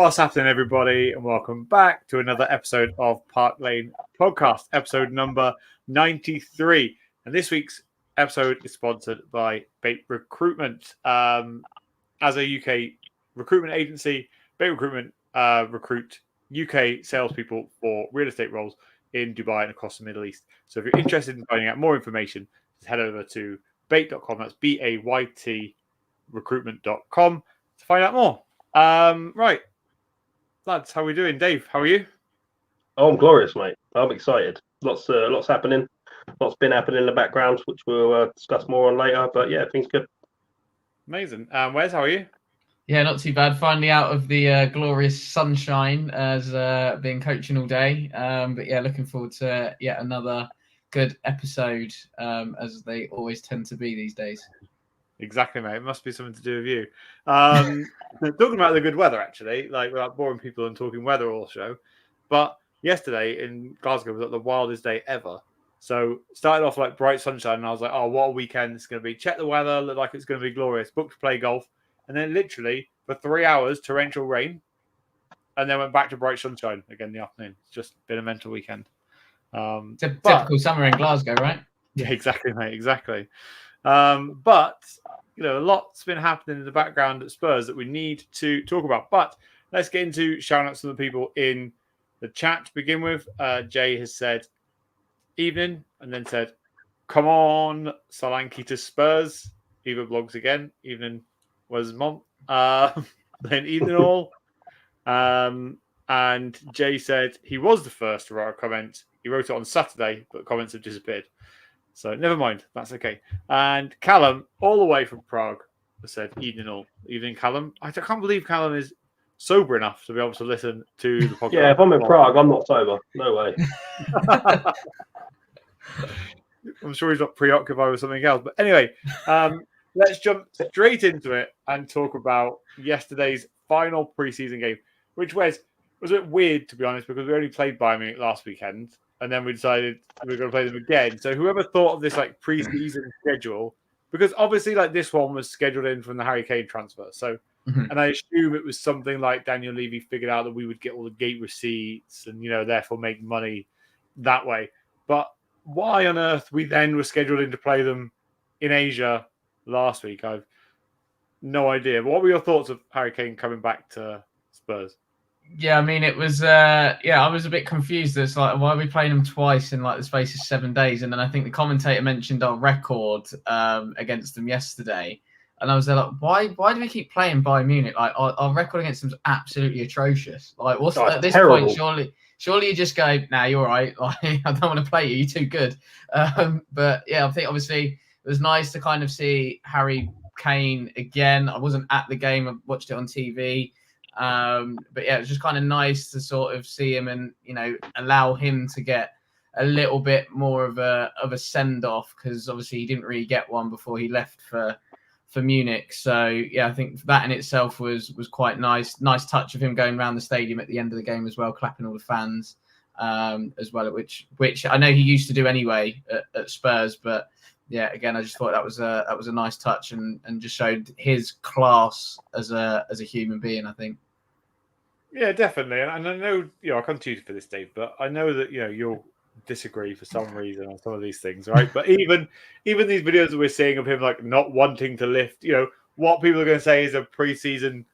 What's happening, everybody, and welcome back to another episode of Park Lane Podcast, episode number 93. And this week's episode is sponsored by Bait Recruitment. As a UK recruitment agency, Bait Recruitment recruit UK salespeople for real estate roles in Dubai and across the Middle East. So if you're interested in finding out more information, just head over to bait.com. That's BAYT recruitment.com to find out more. Right. Lads, how are we doing? Dave, how are you? Oh, I'm glorious, mate. I'm excited. Lots happening. Lots been happening in the background, which we'll discuss more on later. But yeah, things good. Amazing. Wes, how are you? Yeah, not too bad. Finally out of the glorious sunshine as been coaching all day. But yeah, looking forward to yet another good episode, as they always tend to be these days. Exactly, mate. It must be something to do with you. Talking about the good weather, actually, like without boring people and talking weather all show. But yesterday in Glasgow was like the wildest day ever. So started off like bright sunshine, and I was like, "Oh, what a weekend it's going to be!" Check the weather, looked like it's going to be glorious. Booked to play golf, and then literally for 3 hours torrential rain, and then went back to bright sunshine again in the afternoon. It's just been a mental weekend. Typical summer in Glasgow, right? Yeah, exactly, mate. Exactly. But you know, a lot's been happening in the background at Spurs that we need to talk about. But let's get into shouting out some of the people in the chat to begin with. Jay has said evening and then said, "Come on, Solanke to Spurs." Eva blogs again. Evening was mom. Then evening all. And Jay said he was the first to write a comment. He wrote it on Saturday, but comments have disappeared. So never mind, that's okay. And Callum, all the way from Prague, said evening all. Evening, Callum. I can't believe Callum is sober enough to be able to listen to the podcast. Yeah, if I'm in Prague, I'm not sober. No way. I'm sure he's not preoccupied with something else. But anyway, let's jump straight into it and talk about yesterday's final pre-season game, which was a bit weird, to be honest, because we only played Bayern Munich last weekend. And then we decided we were going to play them again. So whoever thought of this like pre-season schedule, because obviously like this one was scheduled in from the Harry Kane transfer. So, and I assume it was something like Daniel Levy figured out that we would get all the gate receipts and, you know, therefore make money that way. But why on earth we then were scheduled in to play them in Asia last week? I've no idea. But what were your thoughts of Harry Kane coming back to Spurs? Yeah, I mean, it was, I was a bit confused. It's like, why are we playing them twice in like the space of 7 days? And then I think the commentator mentioned our record against them yesterday. And I was there like, why do we keep playing Bayern Munich? Like, our record against them is absolutely atrocious. Like, what's at this terrible. point, surely you just go, nah, you're all right. Like, I don't want to play you. You're too good. But yeah, I think obviously it was nice to kind of see Harry Kane again. I wasn't at the game. I watched it on TV. But yeah, it was just kind of nice to sort of see him and, you know, allow him to get a little bit more of a send off, because obviously he didn't really get one before he left for Munich. So yeah, I think that in itself was quite nice touch of him going around the stadium at the end of the game as well, clapping all the fans as well, which I know he used to do anyway at Spurs. But yeah, again, I just thought that was a nice touch and just showed his class as a human being, I think. Yeah, definitely. And I know, you know, I'll come to you for this, Dave, but I know that, you know, you'll disagree for some reason on some of these things, right? But even these videos that we're seeing of him like not wanting to lift, you know, what people are going to say is a pre-season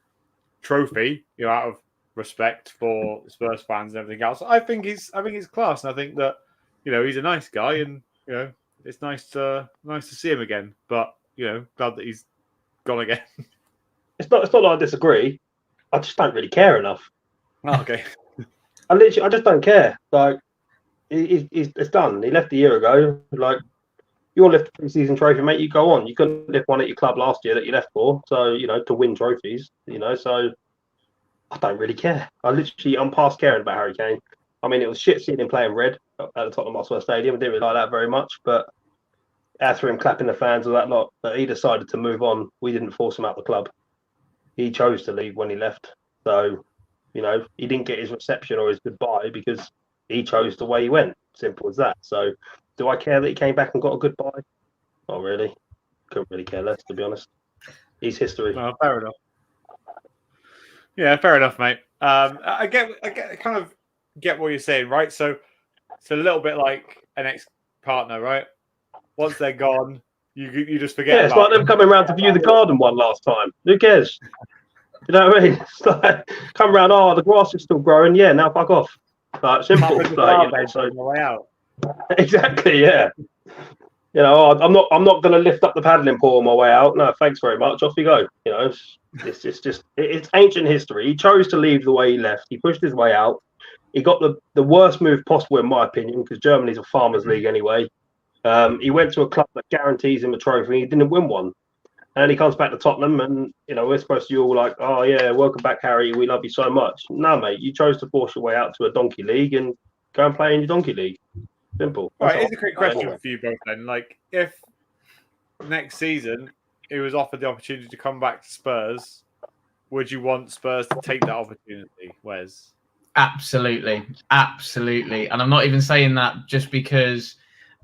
trophy, you know, out of respect for Spurs fans and everything else. I think he's class, and I think that, you know, he's a nice guy, and, you know, it's nice to see him again. But, you know, glad that he's gone again. It's not that I disagree. I just don't really care enough. Oh, okay. I just don't care. Like, it's done. He left a year ago. Like, you'll lift a pre-season trophy, mate. You go on. You couldn't lift one at your club last year that you left for. So, you know, to win trophies, you know. So, I don't really care. I'm past caring about Harry Kane. I mean, it was shit seeing him playing red at the Tottenham Hotspur Stadium. I didn't really like that very much. But after him clapping the fans and that lot, he decided to move on. We didn't force him out the club. He chose to leave when he left. So, you know, he didn't get his reception or his goodbye because he chose the way he went. Simple as that. So, do I care that he came back and got a goodbye? Not really. Couldn't really care less, to be honest. He's history. Well, fair enough. Yeah, fair enough, mate. I kind of get what you're saying, right? So it's a little bit like an ex-partner, right? Once they're gone, you just forget. Yeah, it's like them coming round to view the garden one last time. Who cares? You know what I mean? It's like come round. Oh, the grass is still growing. Yeah, now fuck off. Like simple. Like, on the way out. Exactly. Yeah. You know, I'm not going to lift up the paddling pool on my way out. No, thanks very much. Off you go. You know, it's ancient history. He chose to leave the way he left. He pushed his way out. He got the worst move possible, in my opinion, because Germany's a farmers' league anyway. He went to a club that guarantees him a trophy. He didn't win one, and he comes back to Tottenham, and you know we're supposed to be all like, "Oh yeah, welcome back, Harry. We love you so much." No, mate, you chose to force your way out to a donkey league and go and play in your donkey league. Simple. All right, here's a quick question for you both then. Like, if next season he was offered the opportunity to come back to Spurs, would you want Spurs to take that opportunity, Wes? Absolutely. And I'm not even saying that just because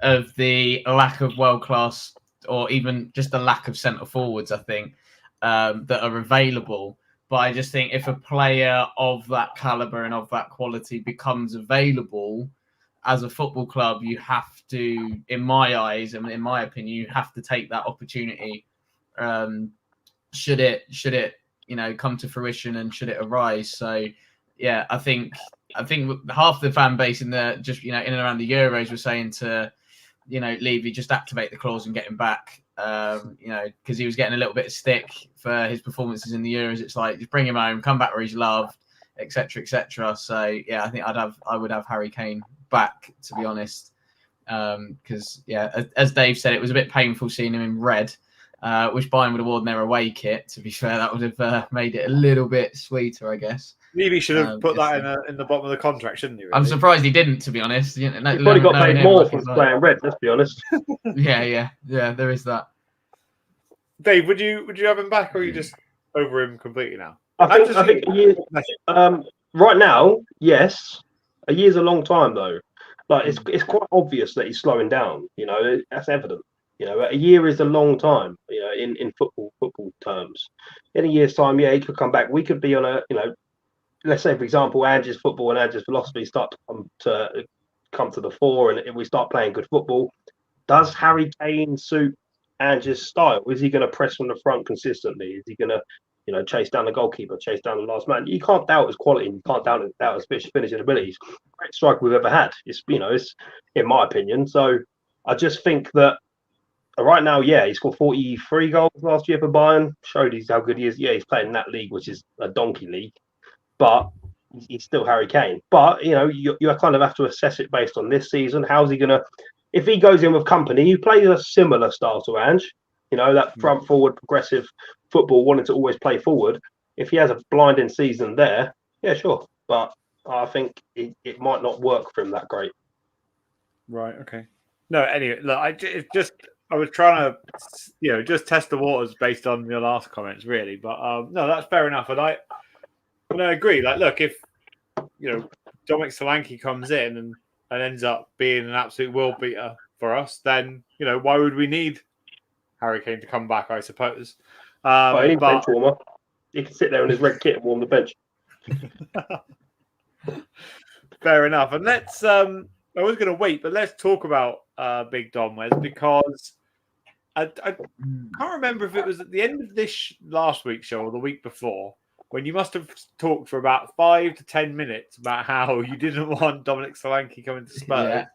of the lack of world-class or even just the lack of centre forwards, I think, that are available. But I just think if a player of that calibre and of that quality becomes available as a football club, you have to, in my eyes and in my opinion, you have to take that opportunity. Should it, come to fruition and should it arise? So, yeah, I think half the fan base in the in and around the Euros were saying to, Levy, just activate the clause and get him back. Because he was getting a little bit of stick for his performances in the Euros. It's like just bring him home, come back where he's loved, etc., etc. So yeah, I think I would have Harry Kane back, to be honest, because as Dave said, it was a bit painful seeing him in red, which Bayern would have worn their away kit. To be fair, that would have made it a little bit sweeter, I guess. Maybe he should have put that in the bottom of the contract, shouldn't he? Really? I'm surprised he didn't, to be honest. He probably got paid more for playing red. Let's be honest. Yeah. There is that. Dave, would you have him back, or are you just over him completely now? I think a year, right now, yes. A year's a long time though. Like it's quite obvious that he's slowing down. You know, that's evident. You know, a year is a long time. You know, in football terms. In a year's time, yeah, he could come back. We could be on a, let's say for example, Ange's football and Ange's philosophy start to come to the fore, and we start playing good football. Does Harry Kane suit Ange's style? Is he going to press from the front consistently? Is he going to, chase down the goalkeeper, chase down the last man? You can't doubt his quality. You can't doubt his finishing abilities. Great striker we've ever had. It's in my opinion. So I just think that right now, yeah, he scored 43 goals last year for Bayern. Showed how good he is. Yeah, he's playing in that league, which is a donkey league, but he's still Harry Kane. But you kind of have to assess it based on this season. How's he gonna? If he goes in with company, he plays a similar style to Ange. That front forward progressive football, wanting to always play forward. If he has a blinding season there, yeah, sure. But I think it might not work for him that great. Right. Okay. No. Anyway, look, I was trying to, just test the waters based on your last comments, really. But no, that's fair enough. And I agree. Like, look, if Dominic Solanke comes in and ends up being an absolute world beater for us, then why would we need Harry Kane to come back? I suppose. Any bench warmer. He can sit there in his red kit and warm the bench. Fair enough. And let's. I was going to wait, but let's talk about Big Dom, Wes, because I can't remember if it was at the end of this last week's show or the week before, when you must have talked for about 5 to 10 minutes about how you didn't want Dominic Solanke coming to Spurs.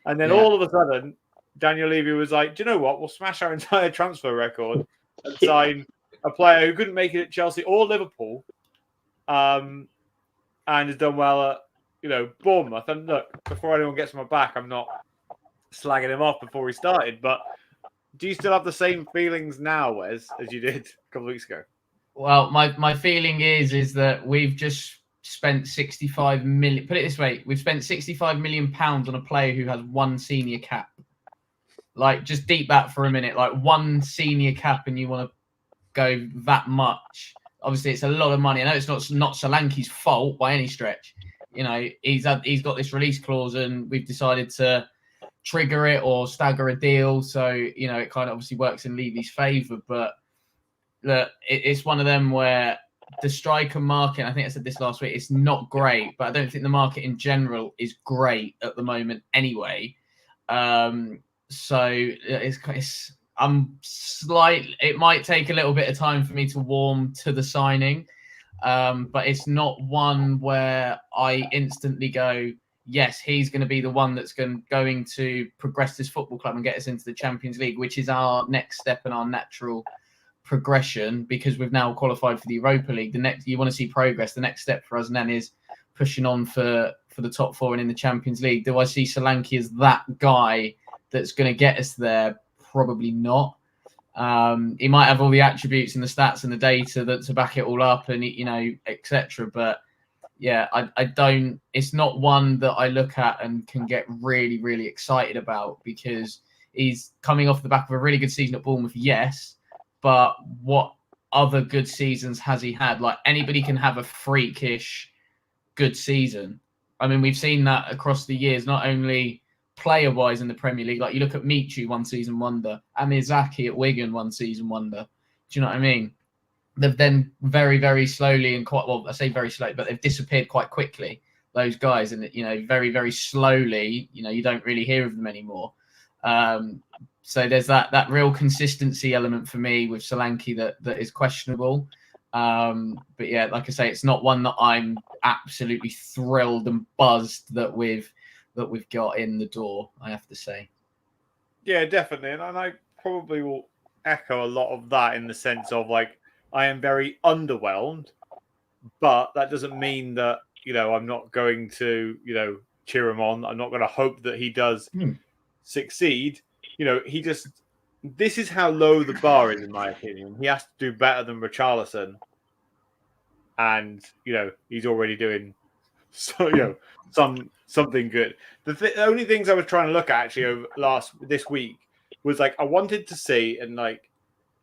And then all of a sudden, Daniel Levy was like, do you know what? We'll smash our entire transfer record and sign a player who couldn't make it at Chelsea or Liverpool, and has done well at, Bournemouth. And look, before anyone gets on my back, I'm not slagging him off before he started, but do you still have the same feelings now, Wes, as you did a couple of weeks ago? Well, my feeling is that we've just spent 65 million. Put it this way, we've spent 65 million pounds on a player who has one senior cap. Like, just deep that for a minute. Like, one senior cap, and you want to go that much. Obviously, it's a lot of money. I know it's not Solanke's fault by any stretch. He's got this release clause, and we've decided to trigger it or stagger a deal. So, it kind of obviously works in Levy's favour. But look, it's one of them where the striker market, I think I said this last week, it's not great, but I don't think the market in general is great at the moment anyway. So it might take a little bit of time for me to warm to the signing, but it's not one where I instantly go, yes, he's going to be the one that's going to progress this football club and get us into the Champions League, which is our next step and our natural progression, because we've now qualified for the Europa League. You want to see progress. The next step for us then is pushing on for the top four and in the Champions League. Do I see Solanke as that guy that's going to get us there? Probably not. He might have all the attributes and the stats and the data to back it all up, and etc. But yeah, I don't. It's not one that I look at and can get really, really excited about, because he's coming off the back of a really good season at Bournemouth. Yes, but what other good seasons has he had? Like, anybody can have a freakish good season. I mean, we've seen that across the years, not only player-wise in the Premier League. Like, you look at Michu, one season wonder, Amir Zaki at Wigan, one season wonder. Do you know what I mean? They've then very, very slowly and I say very slowly, but they've disappeared quite quickly, those guys. And, very, very slowly, you don't really hear of them anymore. So there's that real consistency element for me with Solanke that is questionable. But yeah, like I say, it's not one that I'm absolutely thrilled and buzzed that we've got in the door, I have to say. Yeah, definitely. And I probably will echo a lot of that in the sense of, like, I am very underwhelmed, but that doesn't mean that, I'm not going to, cheer him on. I'm not going to hope that he does succeed. This is how low the bar is, in my opinion. He has to do better than Richarlison. And, he's already doing something good. The only things I was trying to look at actually over this week was, like, I wanted to see, and, like,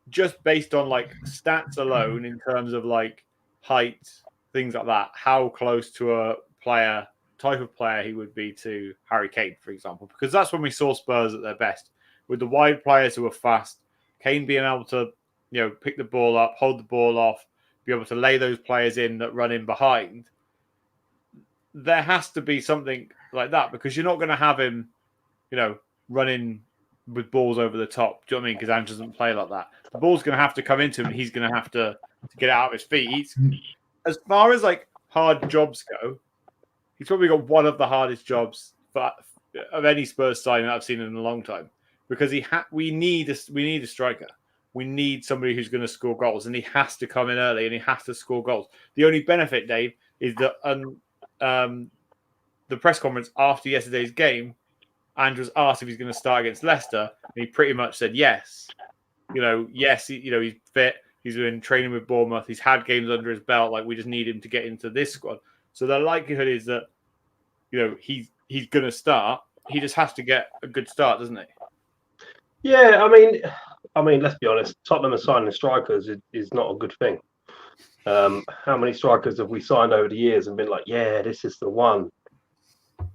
just based on, like, stats alone in terms of, like, height, things like that, how close to a type of player he would be to Harry Kane, for example, because that's when we saw Spurs at their best, with the wide players who were fast, Kane being able to, pick the ball up, hold the ball off, be able to lay those players in that run in behind. There has to be something like that, because you're not going to have him, running with balls over the top. Do you know what I mean? Because Ange doesn't play like that. The ball's going to have to come into him, and he's going to have to get it out of his feet. As far as, like, hard jobs go, he's probably got one of the hardest jobs of any Spurs signing that I've seen in a long time, because we need a striker. We need somebody who's going to score goals, and he has to come in early and he has to score goals. The only benefit, Dave, is that the press conference after yesterday's game, Andrew was asked if he's going to start against Leicester, and he pretty much said yes. Yes, he's fit. He's been training with Bournemouth. He's had games under his belt. Like, we just need him to get into this squad. So the likelihood is that, he's going to start. He just has to get a good start, doesn't he? Yeah, I mean, let's be honest. Tottenham signing strikers is not a good thing. How many strikers have we signed over the years and been like, yeah, this is the one?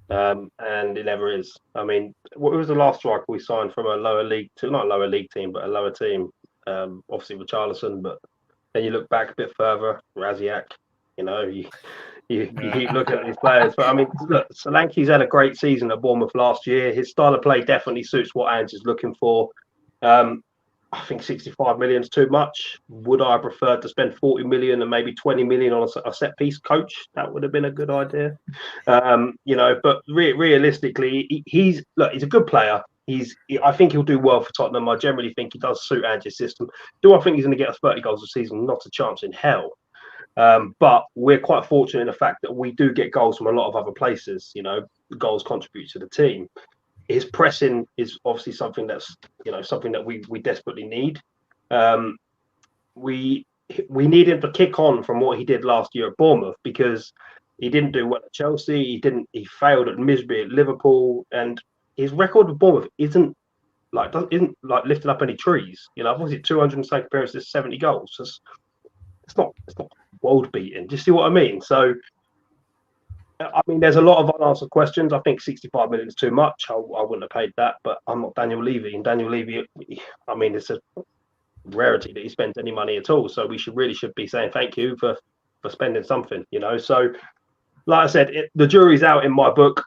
And it never is. I mean, what was the last striker we signed from a lower league not a lower league team, but a lower team? Obviously with Richarlison, but then you look back a bit further, Raziak. You keep looking at these players. But I mean, look, Solanke's had a great season at Bournemouth last year. His style of play definitely suits what Ange is looking for. I think 65 million is too much. Would I prefer to spend 40 million and maybe 20 million on a set piece coach? That would have been a good idea. But realistically, he's a good player. I think he'll do well for Tottenham. I generally think he does suit Ange's system. Do I think he's going to get us 30 goals a season? Not a chance in hell. But we're quite fortunate in the fact that we do get goals from a lot of other places. Goals contribute to the team. His pressing is obviously something that's something that we desperately need. We need him to kick on from what he did last year at Bournemouth, because he didn't do well at Chelsea. He failed at miserably at Liverpool, and his record with Bournemouth isn't lifting up any trees. Was it 200 appearances, 70 goals? It's not world beating. Do you see what I mean? So, I mean, there's a lot of unanswered questions. I think 65 million is too much. I wouldn't have paid that, but I'm not Daniel Levy. And Daniel Levy, I mean, rarity that he spends any money at all. So we should be saying thank you for spending something, you know. So, like I said, the jury's out in my book.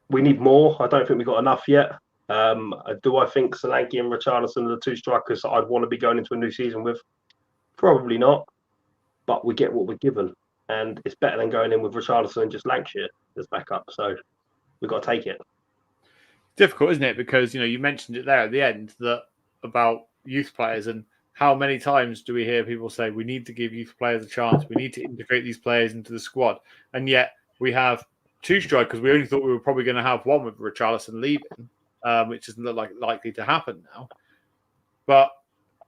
We need more. I don't think we've got enough yet. Do I think Solanke and Richarlison are the two strikers that I'd want to be going into a new season with? Probably not. But we get what we're given. And it's better than going in with Richarlison and just Lancashire as backup. So we've got to take it. Difficult, isn't it? Because, you mentioned it there at the end about youth players, and how many times do we hear people say we need to give youth players a chance, we need to integrate these players into the squad, and yet we have two strikers. We only thought we were probably going to have one with Richarlison leaving, which doesn't look like likely to happen now. But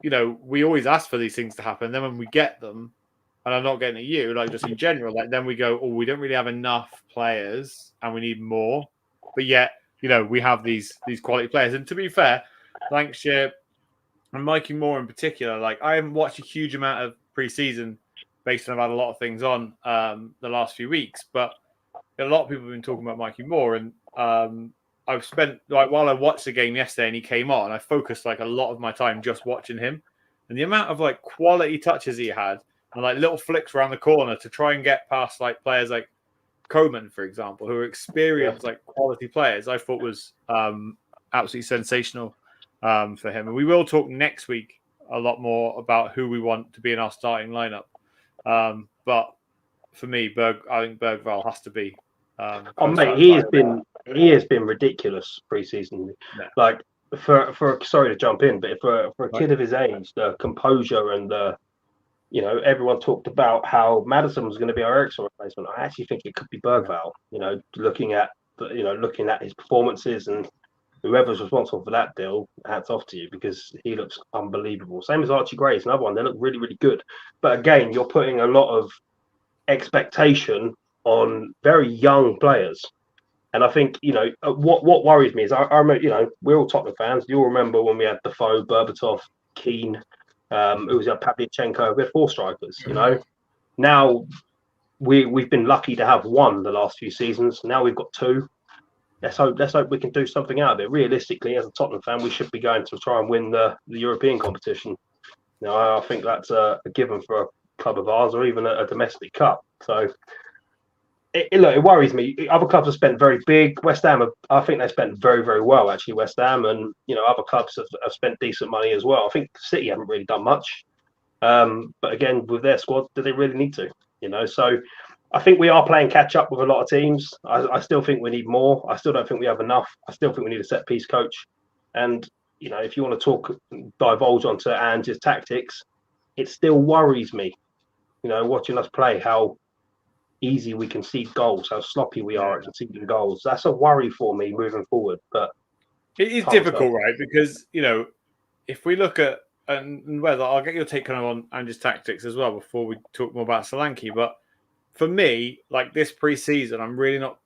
we always ask for these things to happen. Then when we get them, and I'm not getting at you, like just in general, like then we go, oh, we don't really have enough players and we need more. But yet, we have these quality players. And to be fair, Lancashire and Mikey Moore in particular, like I haven't watched a huge amount of pre-season based on I've had a lot of things on the last few weeks, but a lot of people have been talking about Mikey Moore, and I've spent while I watched the game yesterday and he came on, I focused a lot of my time just watching him, and the amount of quality touches he had and little flicks around the corner to try and get past players like Coman, for example, who are experienced quality players, I thought was absolutely sensational for him. And we will talk next week a lot more about who we want to be in our starting lineup. But for me, I think Bergvall has to be. Mate, he has been ridiculous pre-season. Yeah. For sorry to jump in, but for a kid of his age, the composure and the everyone talked about how Maddison was going to be our Ericsson replacement. I actually think it could be Bergvall. Looking at his performances and whoever's responsible for that deal, hats off to you, because he looks unbelievable. Same as Archie Gray is another one. They look really, really good. But again, you're putting a lot of expectation on very young players. And I think, what worries me is I remember, we're all Tottenham fans. You'll remember when we had Defoe, Berbatov, Keane, it was Pavlyuchenko. We had four strikers, Now we've been lucky to have one the last few seasons. Now we've got two. Let's hope we can do something out of it. Realistically, as a Tottenham fan, we should be going to try and win the European competition. I think that's a given for a club of ours, or even a domestic cup. So it worries me. Other clubs have spent very big. West Ham, I think they spent very, very well, actually, West Ham. And, other clubs have spent decent money as well. I think City haven't really done much. But again, with their squad, do they really need to? So I think we are playing catch up with a lot of teams. I still think we need more. I still don't think we have enough. I still think we need a set piece coach. And, if you want to divulge onto Ange's tactics, it still worries me, watching us play, how easy we concede goals, how sloppy we are at conceding goals. That's a worry for me moving forward. But it is difficult, right? Because if we look at, and whether I'll get your take kind of on Ange's tactics as well before we talk more about Solanke. But for me, this pre-season, I'm really not,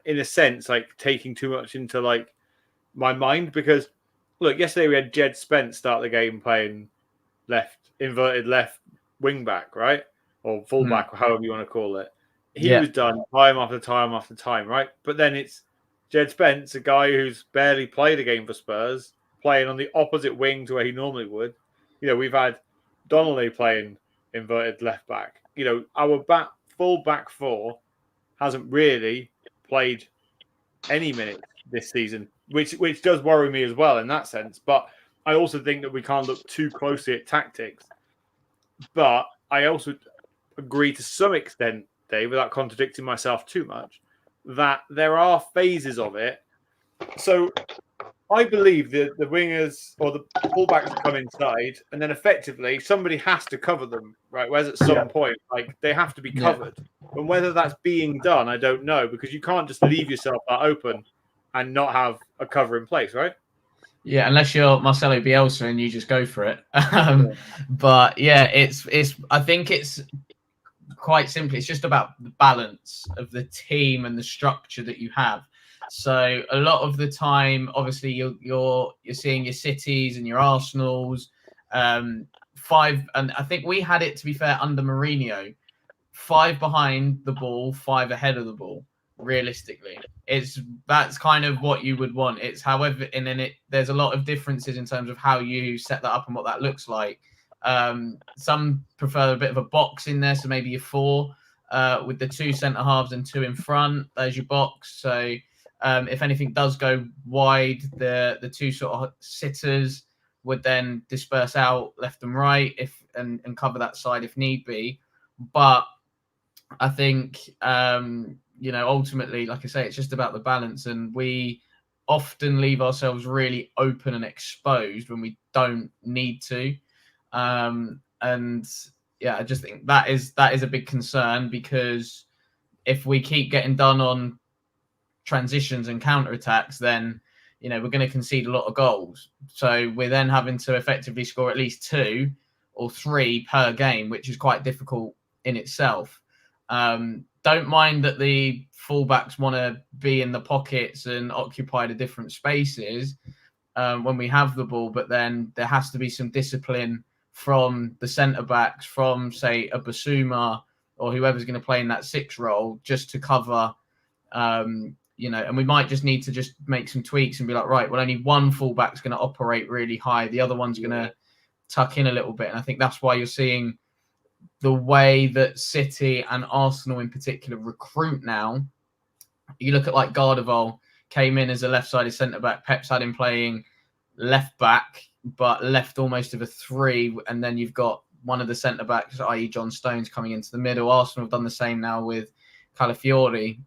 in a sense, taking too much into my mind, because look, yesterday we had Jed Spence start the game playing inverted left wing back, right? Or fullback, or however you want to call it. He was done time after time after time, right? But then it's Jed Spence, a guy who's barely played a game for Spurs, playing on the opposite wing to where he normally would. We've had Donnelly playing inverted left back. Our full back four hasn't really played any minutes this season, which does worry me as well in that sense. But I also think that we can't look too closely at tactics. But I also agree to some extent, Dave, without contradicting myself too much, that there are phases of it. So I believe that the wingers or the fullbacks come inside, and then effectively somebody has to cover them, right? Whereas at some point, they have to be covered. And whether that's being done, I don't know, because you can't just leave yourself that open and not have a cover in place, right? Yeah, unless you're Marcelo Bielsa and you just go for it. But it's. I think it's quite simply, it's just about the balance of the team and the structure that you have. So a lot of the time, obviously, you're seeing your Cities and your Arsenals, 5, and I think we had it, to be fair, under Mourinho, 5 behind the ball, 5 ahead of the ball. realistically. That's kind of what you would want. It's however, and then there's a lot of differences in terms of how you set that up and what that looks like. Some prefer a bit of a box in there, so maybe you're 4 with the 2 centre halves and 2 in front. There's your box. So if anything does go wide, the 2 sort of sitters would then disperse out left and right and cover that side if need be. But I think ultimately, like I say, it's just about the balance, and we often leave ourselves really open and exposed when we don't need to. And yeah, I just think that is a big concern, because if we keep getting done on transitions and counter-attacks, then we're going to concede a lot of goals. So we're then having to effectively score at least 2 or 3 per game, which is quite difficult in itself. Don't mind that the fullbacks want to be in the pockets and occupy the different spaces when we have the ball, but then there has to be some discipline from the centre-backs, from, say, a Basuma or whoever's going to play in that 6 role, just to cover, and we might just need to just make some tweaks and be like, right, well, only one fullback's going to operate really high. The other one's going to tuck in a little bit. And I think that's why you're seeing the way that City and Arsenal in particular recruit now. You look at like Gardeval came in as a left-sided centre-back. Pep's had him playing left-back, but left almost of a 3. And then you've got one of the centre-backs, i.e. John Stones, coming into the middle. Arsenal have done the same now with Calafiori,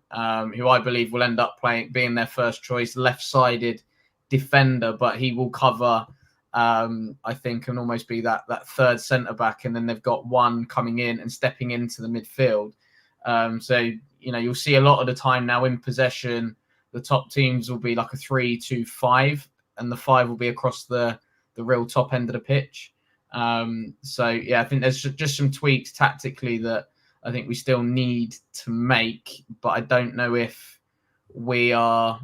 who I believe will end up being their first choice left-sided defender, but he will cover, I think, and almost be that 3rd centre-back. And then they've got one coming in and stepping into the midfield. So, you'll see a lot of the time now in possession, the top teams will be like a 3-2-5, and the 5 will be across the real top end of the pitch. So, yeah, I think there's just some tweaks tactically that I think we still need to make, but I don't know if we are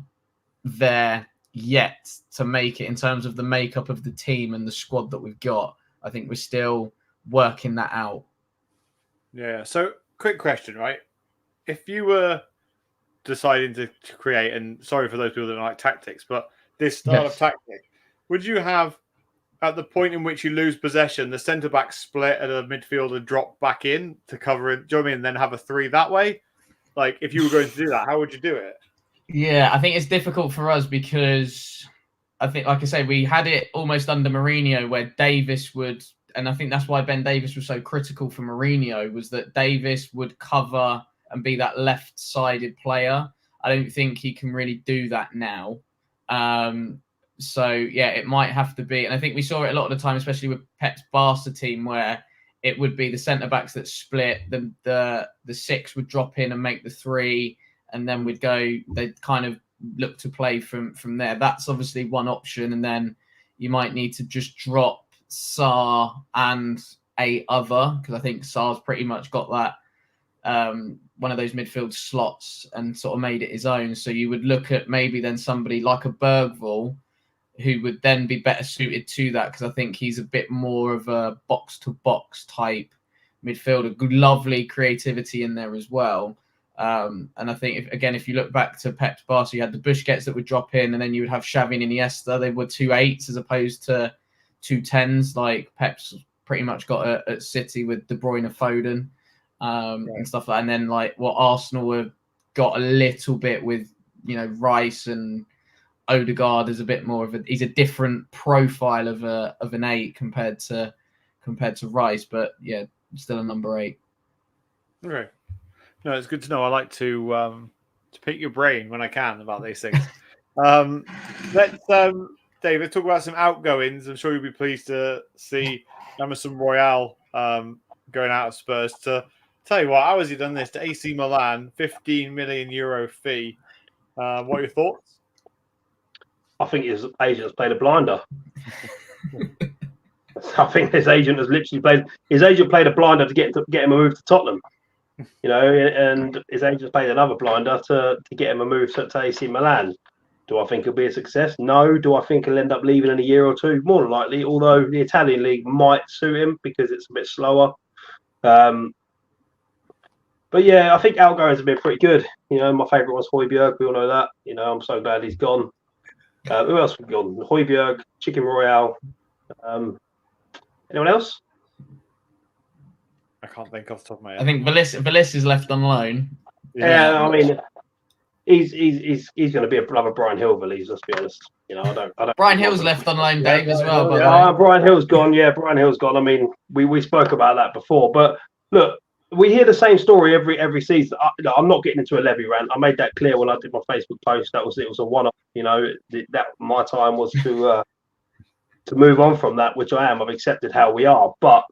there yet to make it in terms of the makeup of the team and the squad that we've got. I think we're still working that out. Yeah. So, quick question, right? If you were deciding to create, and sorry for those people that don't like tactics, but this style of tactic, would you have, at the point in which you lose possession, the centre-back split at a midfielder drop back in to cover it? Do you know what I mean? And then have a 3 that way? Like, if you were going to do that, how would you do it? Yeah, I think it's difficult for us because I think, like I say, we had it almost under Mourinho where Davis would, and I think that's why Ben Davis was so critical for Mourinho, was that Davis would cover and be that left-sided player. I don't think he can really do that now. So, yeah, it might have to be. And I think we saw it a lot of the time, especially with Pep's Barca team, where it would be the centre-backs that split. The 6 would drop in and make the 3, and then they'd kind of look to play from there. That's obviously one option. And then you might need to just drop Sarr and a other, because I think Sarr's pretty much got that one of those midfield slots and sort of made it his own. So you would look at maybe then somebody like a Bergvall, who would then be better suited to that, because I think he's a bit more of a box-to-box type midfielder. Good, lovely creativity in there as well. And I think, if you look back to Pep's Barca, you had the Busquets that would drop in, and then you would have Xavi and Iniesta. They were 2 8s as opposed to 2 10s, like Pep's pretty much got at City with De Bruyne, Foden, and stuff like that. And then like what Arsenal have got a little bit with, Rice and Odegaard is a bit more of he's a different profile of an 8 compared to Rice, but yeah, still a number 8. Okay. No, it's good to know. I like to pick your brain when I can about these things. Let's David, talk about some outgoings. I'm sure you'll be pleased to see Emerson Royal going out of Spurs. To tell you what, how has he done this to AC Milan, €15 million fee? What are your thoughts? I think his agent has played a blinder. I think his agent has literally played a blinder to get him a move to Tottenham. And his agent played another blinder to get him a move to AC Milan. Do I think he'll be a success? No. Do I think he'll end up leaving in a year or 2? More than likely, although the Italian league might suit him because it's a bit slower. But But yeah, I think outgoings have been pretty good. You know, my favourite was Højbjerg. We all know that. You know, I'm so glad he's gone. Who else have gone? Højbjerg, Chicken Royale. Anyone else? I can't think off the top of my head. I think Veliz is left on loan. Yeah, I mean, he's going to be another Brian Hill Veliz. Let's be honest. You know, I don't. Brian Hill's left on loan, Dave, as well. By the way. Brian Hill's gone. Yeah, Brian Hill's gone. I mean, we spoke about that before, but look, we hear the same story every season. I'm not getting into a Levy rant. I made that clear when I did my Facebook post. It was a one-off. You know, that my time was to move on from that, which I am. I've accepted how we are, but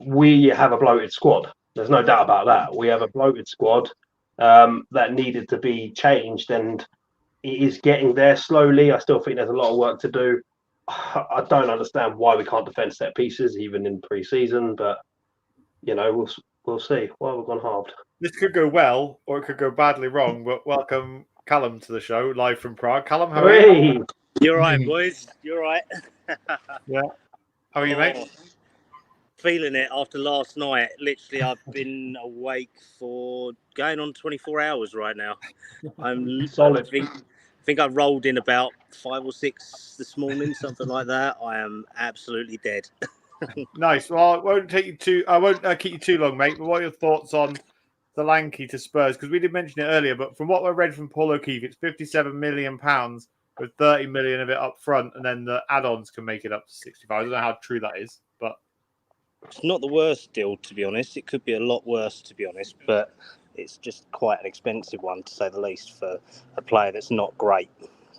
we have a bloated squad. There's no doubt about that. We have a bloated squad that needed to be changed, and it is getting there slowly. I still think there's a lot of work to do. I don't understand why we can't defend set pieces, even in pre-season, but you know, we'll see. Why we've gone halved. This could go well, or it could go badly wrong. But welcome, Callum, to the show, live from Prague. Callum, how are you? You're right, boys. You're right. Yeah. How are you, mate? Feeling it after last night. Literally, I've been awake for going on 24 hours right now. I'm solid. I think I rolled in about 5 or 6 this morning, something like that. I am absolutely dead. Nice. Well, I won't keep you too long, mate. But what are your thoughts on Solanke to Spurs? Because we did mention it earlier, but from what I read from Paul O'Keefe, it's £57 million with 30 million of it up front, and then the add-ons can make it up to 65. I don't know how true that is, but it's not the worst deal, to be honest. It could be a lot worse, to be honest, but it's just quite an expensive one, to say the least, for a player that's not great,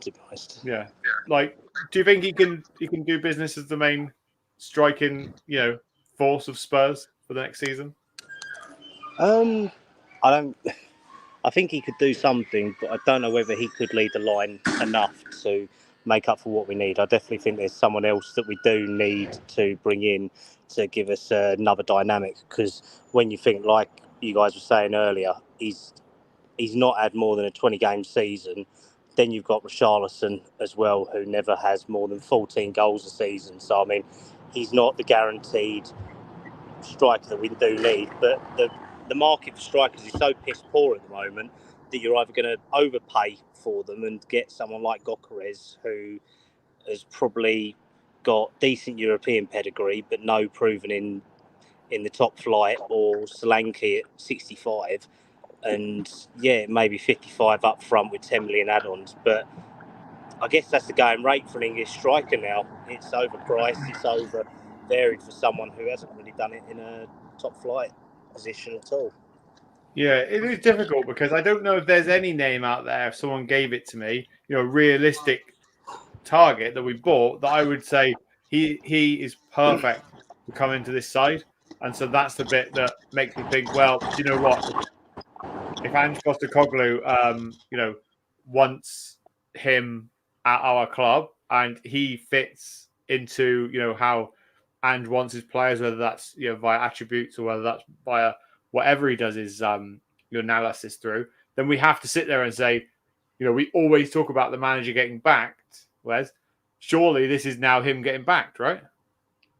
to be honest. Yeah. Like, do you think he can do business as the main striking, force of Spurs for the next season? I think he could do something, but I don't know whether he could lead the line enough to make up for what we need. I definitely think there's someone else that we do need to bring in to give us another dynamic, because when you think, like you guys were saying earlier, he's not had more than a 20-game season. Then you've got Richarlison as well, who never has more than 14 goals a season. So, I mean, he's not the guaranteed striker that we do need, but the market for strikers is so piss poor at the moment that you're either going to overpay for them and get someone like Gyökeres, who has probably got decent European pedigree but no proven in the top flight, or Solanke at 65, and maybe 55 up front with 10 million add-ons. But I guess that's the going rate for an English striker now. It's overpriced, it's over varied for someone who hasn't really done it in a top flight position at all. Yeah, it is difficult because I don't know if there's any name out there, if someone gave it to me, realistic target that we bought, that I would say he is perfect to come into this side. And so that's the bit that makes me think, well, do you know what? If Ange Postecoglou, wants him at our club and he fits into, how Ange wants his players, whether that's, via attributes or whether that's via whatever he does his analysis through, then we have to sit there and say, we always talk about the manager getting backed, Wes. Surely this is now him getting backed, right?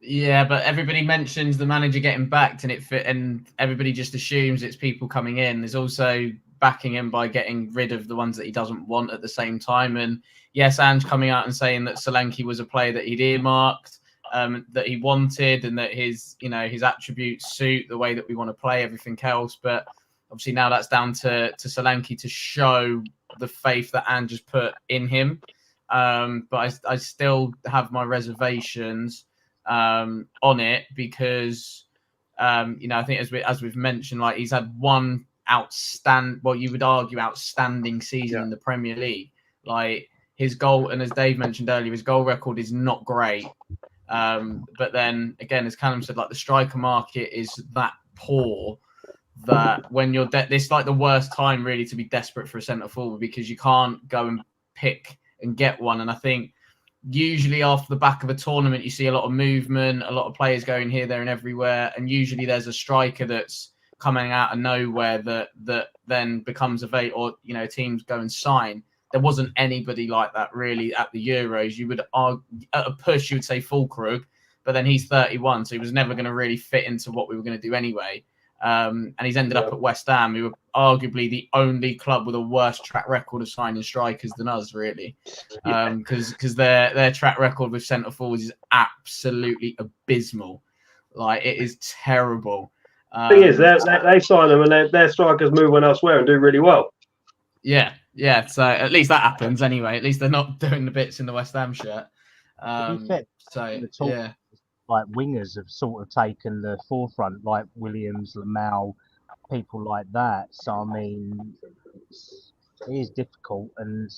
Yeah, but everybody mentions the manager getting backed, and everybody just assumes it's people coming in. There's also backing him by getting rid of the ones that he doesn't want at the same time. And yes, Ange coming out and saying that Solanke was a player that he'd earmarked, that he wanted, and that his attributes suit the way that we want to play, everything else. But obviously now that's down to Solanke to show the faith that Ange has put in him. But I still have my reservations on it, because I think as we've mentioned, like, he's had one you would argue outstanding season in the Premier League. Like, his goal, and as Dave mentioned earlier, his goal record is not great. But then again, as Callum said, like, the striker market is that poor that when you're it's like the worst time really to be desperate for a centre forward, because you can't go and pick and get one. And I think usually after the back of a tournament, you see a lot of movement, a lot of players going here, there, and everywhere, and usually there's a striker that's coming out of nowhere that then becomes available, or teams go and sign. There wasn't anybody like that really at the Euros. You would argue, at a push, you would say Fulkrug, but then he's 31, so he was never going to really fit into what we were going to do anyway. And he's ended up at West Ham, who are arguably the only club with a worse track record of signing strikers than us, really. Because their track record with centre forwards is absolutely abysmal. Like, it is terrible. Thing is, they sign them and their strikers move on elsewhere and do really well. Yeah. So at least that happens anyway. At least they're not doing the bits in the West Ham shirt. Like wingers have sort of taken the forefront, like Williams, Lamau, people like that. So I mean, it is difficult, and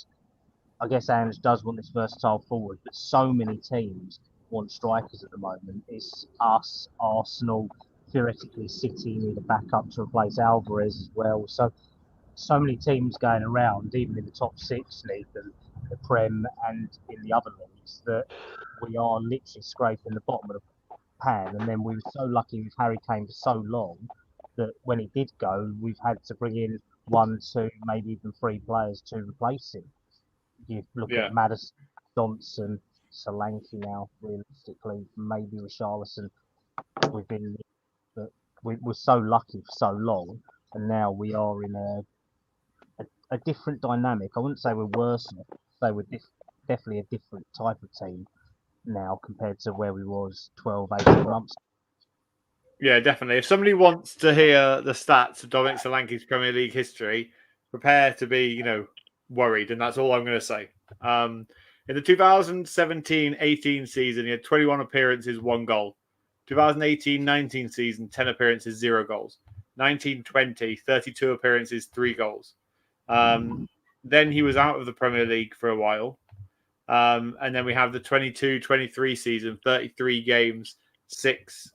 I guess Ange does want this versatile forward, but so many teams want strikers at the moment. It's us, Arsenal, theoretically City need a backup to replace Alvarez as well. So many teams going around, even in the top six league, the Prem and in the other leagues, that we are literally scraping the bottom of the pan. And then we were so lucky with Harry Kane for so long that when he did go, we've had to bring in 1, 2, maybe even 3 players to replace him. You look at Maddison, Johnson, Solanke now, realistically, maybe Richarlison. But we were so lucky for so long, and now we are in a different dynamic. I wouldn't say we're worse, say we're definitely a different type of team now compared to where we was 12, 18 months ago. Yeah, definitely. If somebody wants to hear the stats of Dominic Solanke's Premier League history, prepare to be, worried, and that's all I'm going to say. In the 2017-18 season, he had 21 appearances, 1 goal. 2018-19 season, 10 appearances, 0 goals. 19-20, 32 appearances, 3 goals. Then he was out of the Premier League for a while. And then we have the 22-23 season, 33 games, 6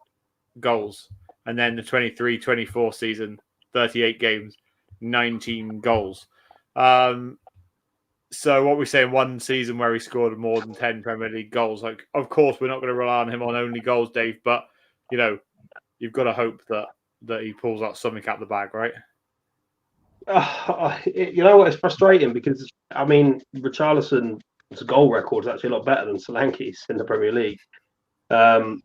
goals. And then the 23-24 season, 38 games, 19 goals. So what we say in one season where he scored more than 10 Premier League goals, like, of course, we're not going to rely on him on only goals, Dave, but, you've got to hope that he pulls out something out the bag, right? You know what? It's frustrating because, Richarlison's goal record is actually a lot better than Solanke's in the Premier League. And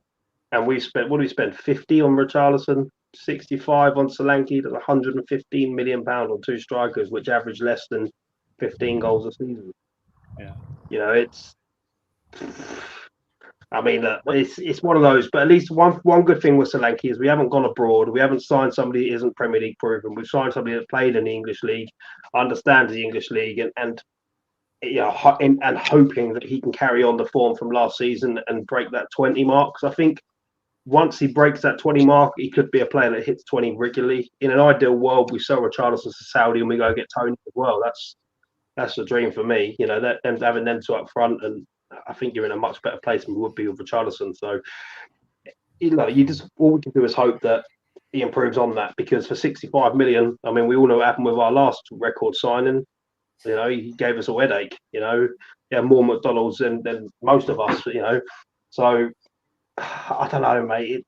we spent, what do we spend? 50 on Richarlison, 65 on Solanke. That's 115 million pounds on 2 strikers, which average less than 15 goals a season. Yeah. It's one of those. But at least one good thing with Solanke is we haven't gone abroad. We haven't signed somebody that isn't Premier League proven. We've signed somebody that played in the English league, understands the English league, and hoping that he can carry on the form from last season and break that 20 mark. Because I think once he breaks that 20 mark, he could be a player that hits 20 regularly. In an ideal world, we sell Richarlison to Saudi and we go get Tony as well. That's a dream for me. Having them 2 up front, and I think you're in a much better place than we would be with Richarlison. So, all we can do is hope that he improves on that, because for 65 million, we all know what happened with our last record signing. He gave us a headache. He had more McDonald's than most of us. So I don't know, mate.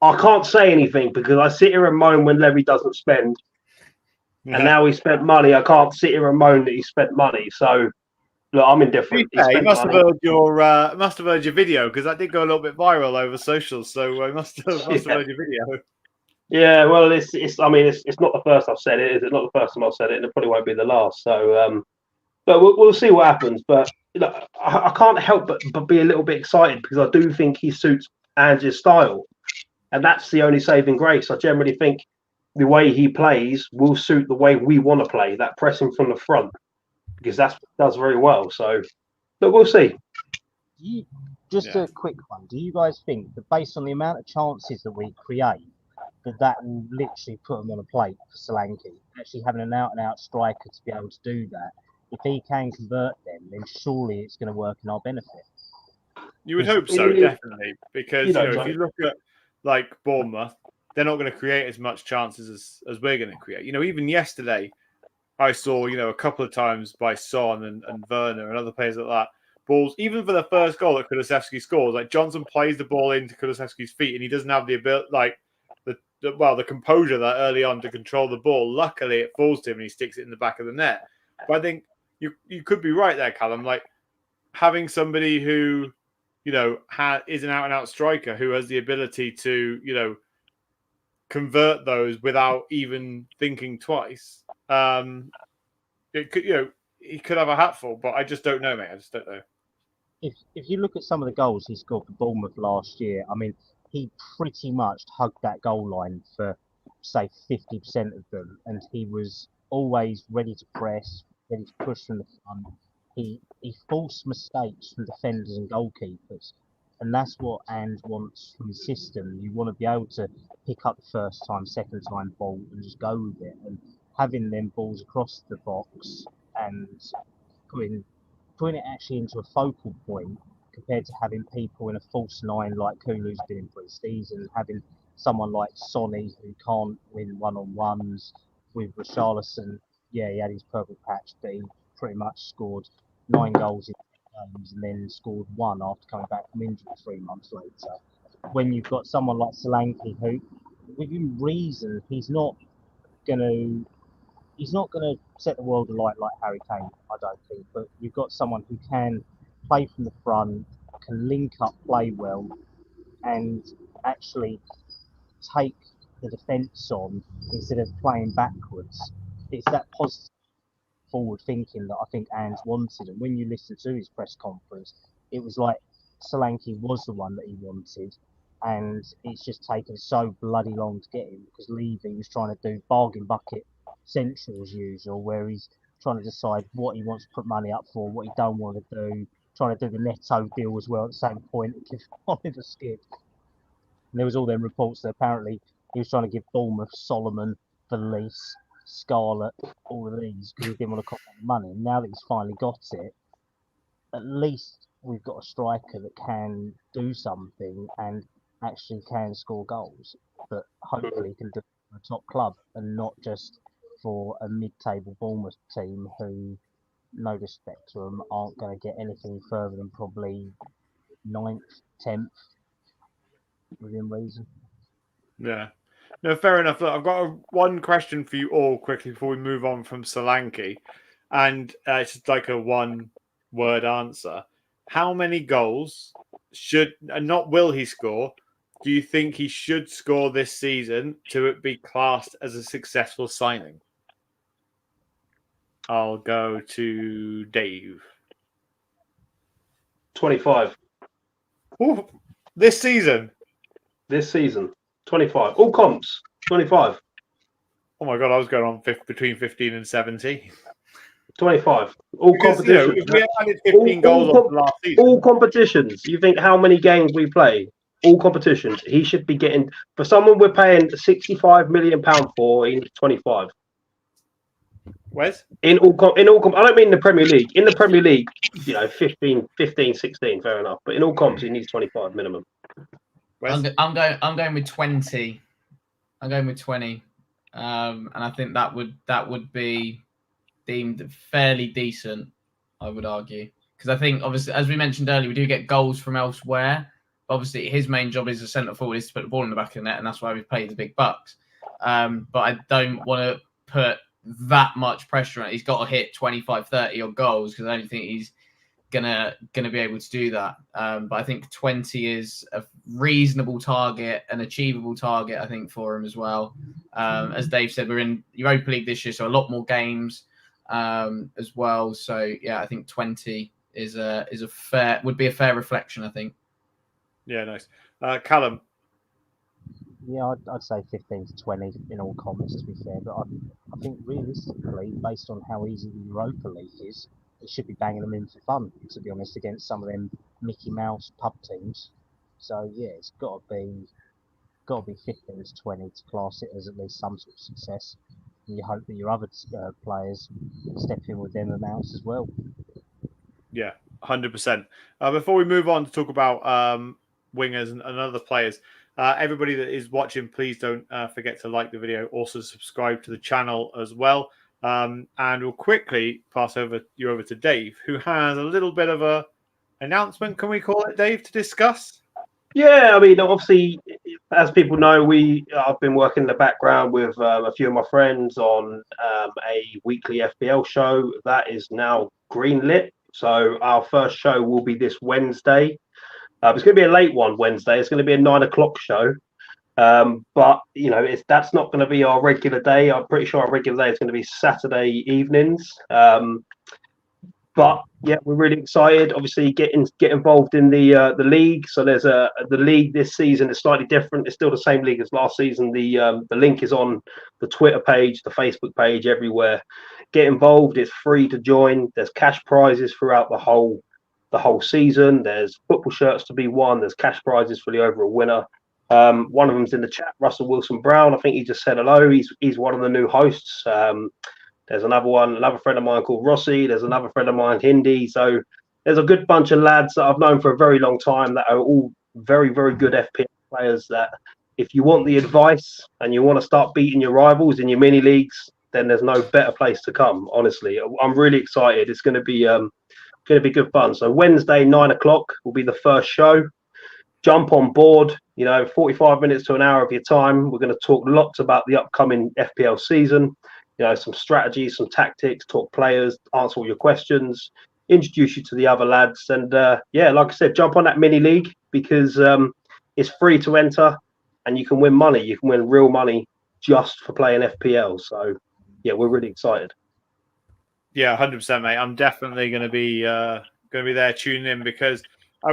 I can't say anything because I sit here and moan when Levy doesn't spend. Yeah. And now he spent money. I can't sit here and moan that he spent money. So, look, I'm indifferent. He must have heard your video, because that did go a little bit viral over socials. So I must have heard your video. Yeah, well, it's not the first I've said it. It's not the first time I've said it, and it probably won't be the last. So, but we'll see what happens. But I can't help but be a little bit excited, because I do think he suits Ange's style, and that's the only saving grace. I generally think the way he plays will suit the way we want to play, that pressing from the front, because that's what he does very well. So, but we'll see. A quick one. Do you guys think that based on the amount of chances that we create, that will literally put him on a plate for Solanke? Actually having an out-and-out striker to be able to do that, if he can convert them, then surely it's going to work in our benefit. You would hope so, definitely, because if you look at like Bournemouth, they're not going to create as much chances as we're going to create. Even yesterday, I saw a couple of times by Son and Werner and other players like that, balls, even for the first goal that Kulusevski scores, like Johnson plays the ball into Kulusevski's feet and he doesn't have the ability, the composure that early on to control the ball. Luckily, it falls to him and he sticks it in the back of the net. But I think you could be right there, Callum. Like, having somebody who, is an out-and-out striker who has the ability to, convert those without even thinking twice, it could, he could have a hatful, but I just don't know, mate. I just don't know. If you look at some of the goals he scored for Bournemouth last year, I mean, he pretty much hugged that goal line for, say, 50% of them, and he was always ready to press, ready to push from the front. He forced mistakes from defenders and goalkeepers, and that's what Ange wants from his system. You want to be able to pick up the first time, second time ball and just go with it, and having them balls across the box and putting it actually into a focal point compared to having people in a false nine like Kulu's been in pre-season, having someone like Sonny who can't win one-on-ones with Richarlison. Yeah, he had his purple patch, but he pretty much scored 9 goals in games and then scored 1 after coming back from injury 3 months later. When you've got someone like Solanke who, within reason, he's not going to set the world alight like Harry Kane, I don't think. But you've got someone who can play from the front, can link up, play well, and actually take the defence on instead of playing backwards. It's that positive forward thinking that I think Ange wanted. And when you listen to his press conference, it was like Solanke was the one that he wanted. And it's just taken so bloody long to get him because Levy was trying to do bargain bucket central as usual, where he's trying to decide what he wants to put money up for, what he don't want to do, trying to do the Neto deal as well at the same point and give Oliver skip. And there was all them reports that apparently he was trying to give Bournemouth Solomon, Valise, Scarlett, all of these because he didn't want to cost the money. And now that he's finally got it, at least we've got a striker that can do something and actually can score goals, but hopefully can do it for a top club and not just for a mid-table Bournemouth team who, no disrespect to them, aren't going to get anything further than probably 9th, 10th, within reason. Yeah. No, fair enough. Look, I've got one question for you all quickly before we move on from Solanke. And it's just like a one-word answer. How many goals will he score, do you think he should score this season to it be classed as a successful signing? I'll go to Dave. 25. Ooh, this season? This season. 25. All comps. 25. Oh my God, I was going on between 15 and 70. 25. All competitions. If we added 15 goals on last season. All competitions. You think how many games we play? All competitions. He should be getting, for someone we're paying £65 million for, he's 25. Wes? In all I don't mean the Premier League. In the Premier League, 15, 16, fair enough. But in all comps, he needs 25 minimum. I'm going with 20. I'm going with 20. And I think that would be deemed fairly decent, I would argue. Because I think, obviously, as we mentioned earlier, we do get goals from elsewhere. Obviously, his main job as a centre forward is to put the ball in the back of the net, and that's why we've paid the big bucks. But I don't want to put that much pressure on it. He's got to hit 25, 30 or goals because I don't think he's gonna be able to do that. But I think 20 is a reasonable target, an achievable target, I think, for him as well. As Dave said, we're in Europa League this year, so a lot more games as well. So yeah, I think 20 would be a fair reflection, I think. Yeah, nice. Callum. Yeah, I'd say 15 to 20 in all comments, to be fair. But I think realistically, based on how easy the Europa League is, it should be banging them in for fun, to be honest, against some of them Mickey Mouse pub teams. So yeah, it's got to be 15 to 20 to class it as at least some sort of success. And you hope that your other players step in with them amounts as well. Yeah, 100%. Before we move on to talk about wingers and other players, everybody that is watching, please don't forget to like the video. Also subscribe to the channel as well. And we'll quickly pass you over to Dave, who has a little bit of a announcement, can we call it, Dave, to discuss? Yeah, I mean, obviously, as people know, I've been working in the background with a few of my friends on a weekly FPL show that is now greenlit. So our first show will be this Wednesday. It's going to be a late one Wednesday. It's going to be a 9 o'clock show. But that's not going to be our regular day. I'm pretty sure our regular day is going to be Saturday evenings. But yeah, we're really excited. Obviously, get involved in the league. So there's the league this season is slightly different. It's still the same league as last season. The link is on the Twitter page, the Facebook page, everywhere. Get involved. It's free to join. There's cash prizes throughout the whole season. There's football shirts to be won. There's cash prizes for the overall winner. One of them's in the chat, Russell Wilson Brown. I think he just said hello. He's one of the new hosts. There's another friend of mine called Rossi. There's another friend of mine, Hindi. So there's a good bunch of lads that I've known for a very long time that are all very, very good FPL players that if you want the advice and you want to start beating your rivals in your mini leagues, then there's no better place to come, honestly. I'm really excited. It's going to be good fun. So Wednesday, 9:00 will be the first show. Jump on board, 45 minutes to an hour of your time. We're going to talk lots about the upcoming FPL season, some strategies, some tactics, talk players, answer all your questions, introduce you to the other lads. And like I said, jump on that mini league because it's free to enter and you can win money. You can win real money just for playing FPL. So yeah, we're really excited. Yeah, 100%, mate. I'm definitely going to be there tuning in because I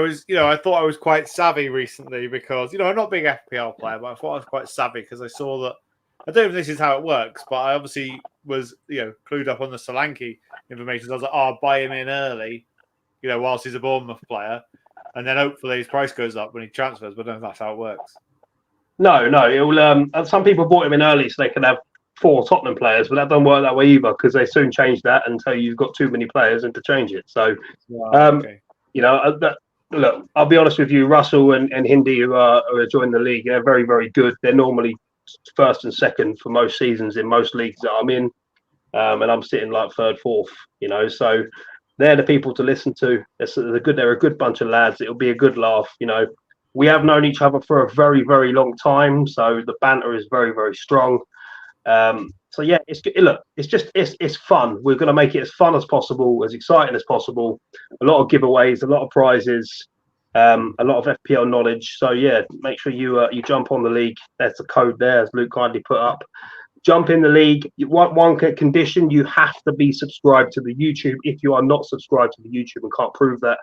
thought I was quite savvy recently because, I'm not a big FPL player, but I thought I was quite savvy because I saw that, I don't know if this is how it works, but I obviously was, clued up on the Solanke information. So I was like, I'll buy him in early, whilst he's a Bournemouth player. And then hopefully his price goes up when he transfers, but I don't know if that's how it works. No, it'll, some people bought him in early so they can have 4 Tottenham players, but that don't work that way either because they soon change that and tell you you've got too many players and to change it. So, okay. Look, I'll be honest with you, Russell and Hindi who are joining the league, they're very, very good. They're normally first and second for most seasons in most leagues that I'm in, and I'm sitting like third, fourth. So they're the people to listen to. They're a good bunch of lads. It'll be a good laugh. We have known each other for a very, very long time, so the banter is very, very strong. So yeah, it's fun. We're going to make it as fun as possible, as exciting as possible. A lot of giveaways, a lot of prizes, a lot of FPL knowledge. So yeah, make sure you jump on the league. There's the code there, as Luke kindly put up. Jump in the league. One condition: you have to be subscribed to the YouTube. If you are not subscribed to the YouTube and can't prove that,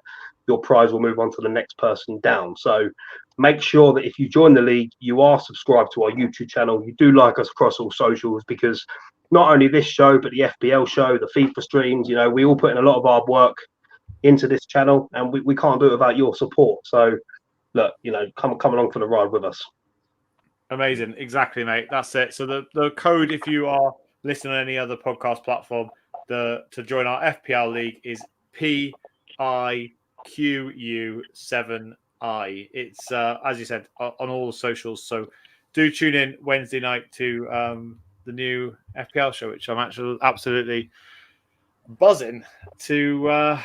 your prize will move on to the next person down. So make sure that if you join the league, you are subscribed to our YouTube channel. You do like us across all socials because not only this show, but the FPL show, the FIFA streams, we all put in a lot of hard work into this channel and we can't do it without your support. So look, come along for the ride with us. Amazing. Exactly, mate. That's it. So the code, if you are listening on any other podcast platform, to join our FPL league is PIQU7I. It's as you said on all the socials. So do tune in Wednesday night to the new FPL show, which I'm actually absolutely buzzing to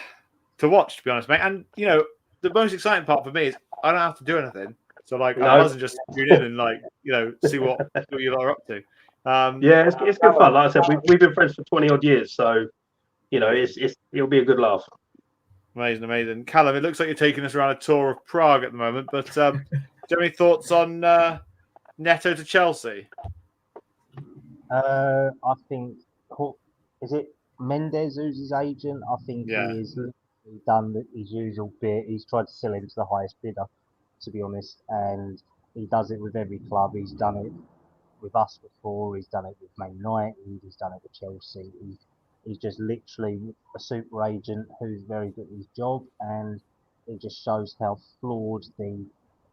watch. To be honest, mate. And the most exciting part for me is I don't have to do anything. So I'm buzzing just tune in and see what you lot are up to. Yeah, it's good fun. Like I said, we've been friends for 20 odd years, so it'll be a good laugh. Amazing. Callum, it looks like you're taking us around a tour of Prague at the moment, but do you have any thoughts on Neto to Chelsea? I think, is it Mendes who's his agent? I think Yeah. he has done his usual bit. He's tried to sell him to the highest bidder, to be honest, and he does it with every club. He's done it with us before. He's done it with Man United. He's done it with Chelsea. He's just literally a super agent who's very good at his job, and it just shows how flawed the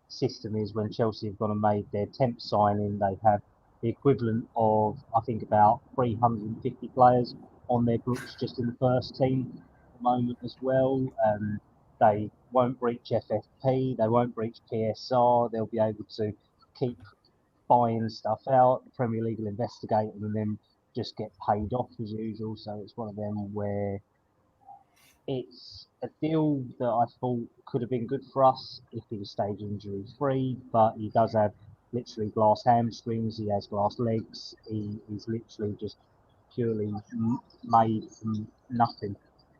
system is. When Chelsea have gone and made their temp signing, they have the equivalent of, I think, about 350 players on their books just in the first team at the moment as well. They won't breach FFP, they won't breach PSR, they'll be able to keep buying stuff out. The Premier League will investigate them and then just get paid off as usual. So it's one of them where it's a deal that I thought could have been good for us if he was stage injury free, but he does have literally glass hamstrings, he has glass legs, he's literally just purely made from nothing,